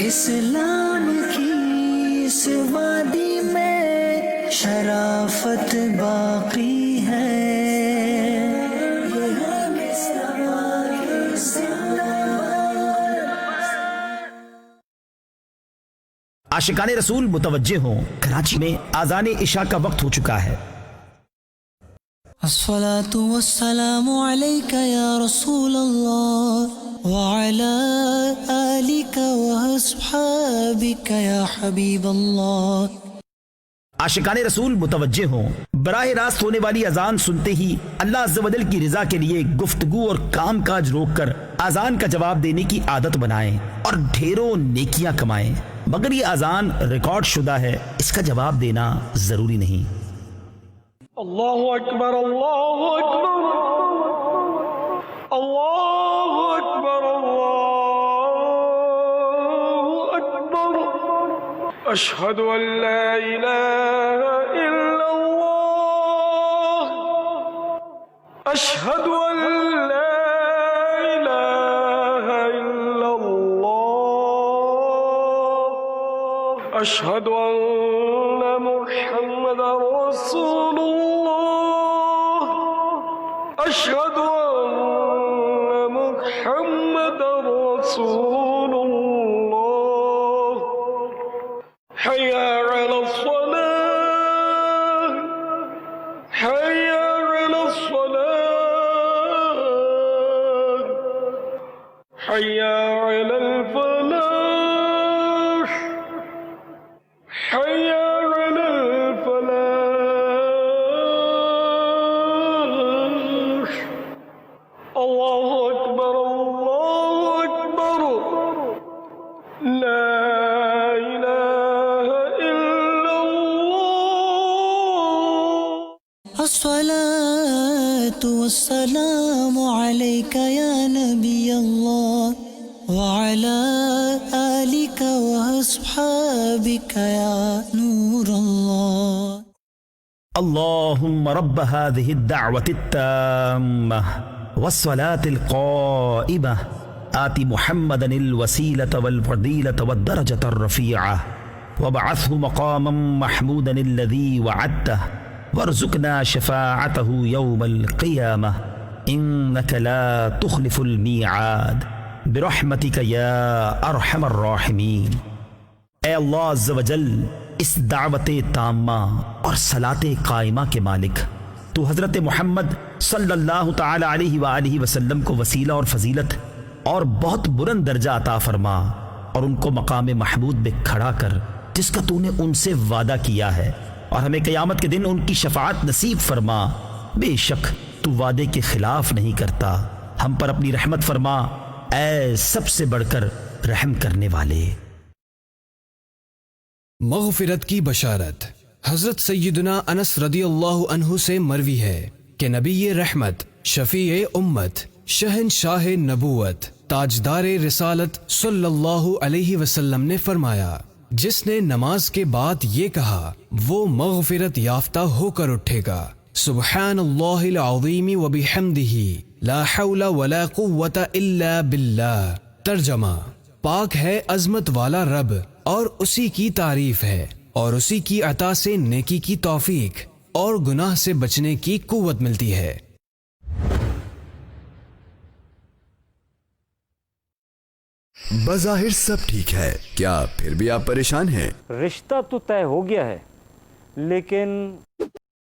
اسلام کی اس وادی میں شرافت باقی ہے. عاشقان رسول متوجہ ہوں، کراچی میں اذان عشاء کا وقت ہو چکا ہے. الصلاة والسلام عليك يا رسول الله وعلى آلك وأصحابك يا حبيب الله. عاشقان رسول متوجہ ہوں، براہ راست ہونے والی اذان سنتے ہی اللہ عز و جل کی رضا کے لیے گفتگو اور کام کاج روک کر اذان کا جواب دینے کی عادت بنائیں اور ڈھیروں نیکیاں کمائیں. مگر یہ اذان ریکارڈ شدہ ہے، اس کا جواب دینا ضروری نہیں. اللہ اکبر اللہ اکبر اللہ اکبر اللہ اکبر اشہد ان لا الہ الا اللہ أشهد أن لا إله إلا الله أشهد أن محمدا رسول الله أشهد أن محمدا رسول الله حي على الصلاة حي على الصلاة حي على الفلاح حي على الفلاح الله أكبر لا إله إلا الله الصلاة والسلام عليك يا نبي الله وعلى آلك وأصحابك يا نور الله. اللهم رب هذه الدعوة التامة والصلاة القائمة آت محمدا الوسيلة والفضيلة والدرجة الرفيعة وابعثه مقاما محمودا الذي وعدته وارزقنا شفاعته يوم القيامة إنك لا تخلف الميعاد برحمتك يا أرحم الراحمين. اے اللہ عز و جل اس دعوت تامہ اور صلاۃ قائمہ کے مالک، تو حضرت محمد صلی اللہ تعالی علیہ وآلہ وسلم کو وسیلہ اور فضیلت اور بہت بلند درجہ عطا فرما اور ان کو مقام محمود میں کھڑا کر جس کا تو نے ان سے وعدہ کیا ہے، اور ہمیں قیامت کے دن ان کی شفاعت نصیب فرما. بے شک تو وعدے کے خلاف نہیں کرتا. ہم پر اپنی رحمت فرما اے سب سے بڑھ کر رحم کرنے والے. مغفرت کی بشارت. حضرت سیدنا انس رضی اللہ عنہ سے مروی ہے کہ نبی رحمت، شفیع امت، شہنشاہ نبوت، تاجدار رسالت صلی اللہ علیہ وسلم نے فرمایا، جس نے نماز کے بعد یہ کہا وہ مغفرت یافتہ ہو کر اٹھے گا. سبحان اللہ العظیم وبحمدہ لا حول ولا قوة الا باللہ. ترجمہ: پاک ہے عظمت والا رب اور اسی کی تعریف ہے، اور اسی کی عطا سے نیکی کی توفیق اور گناہ سے بچنے کی قوت ملتی ہے. بظاہر سب ٹھیک ہے، کیا پھر بھی آپ پریشان ہیں؟ رشتہ تو طے ہو گیا ہے، لیکن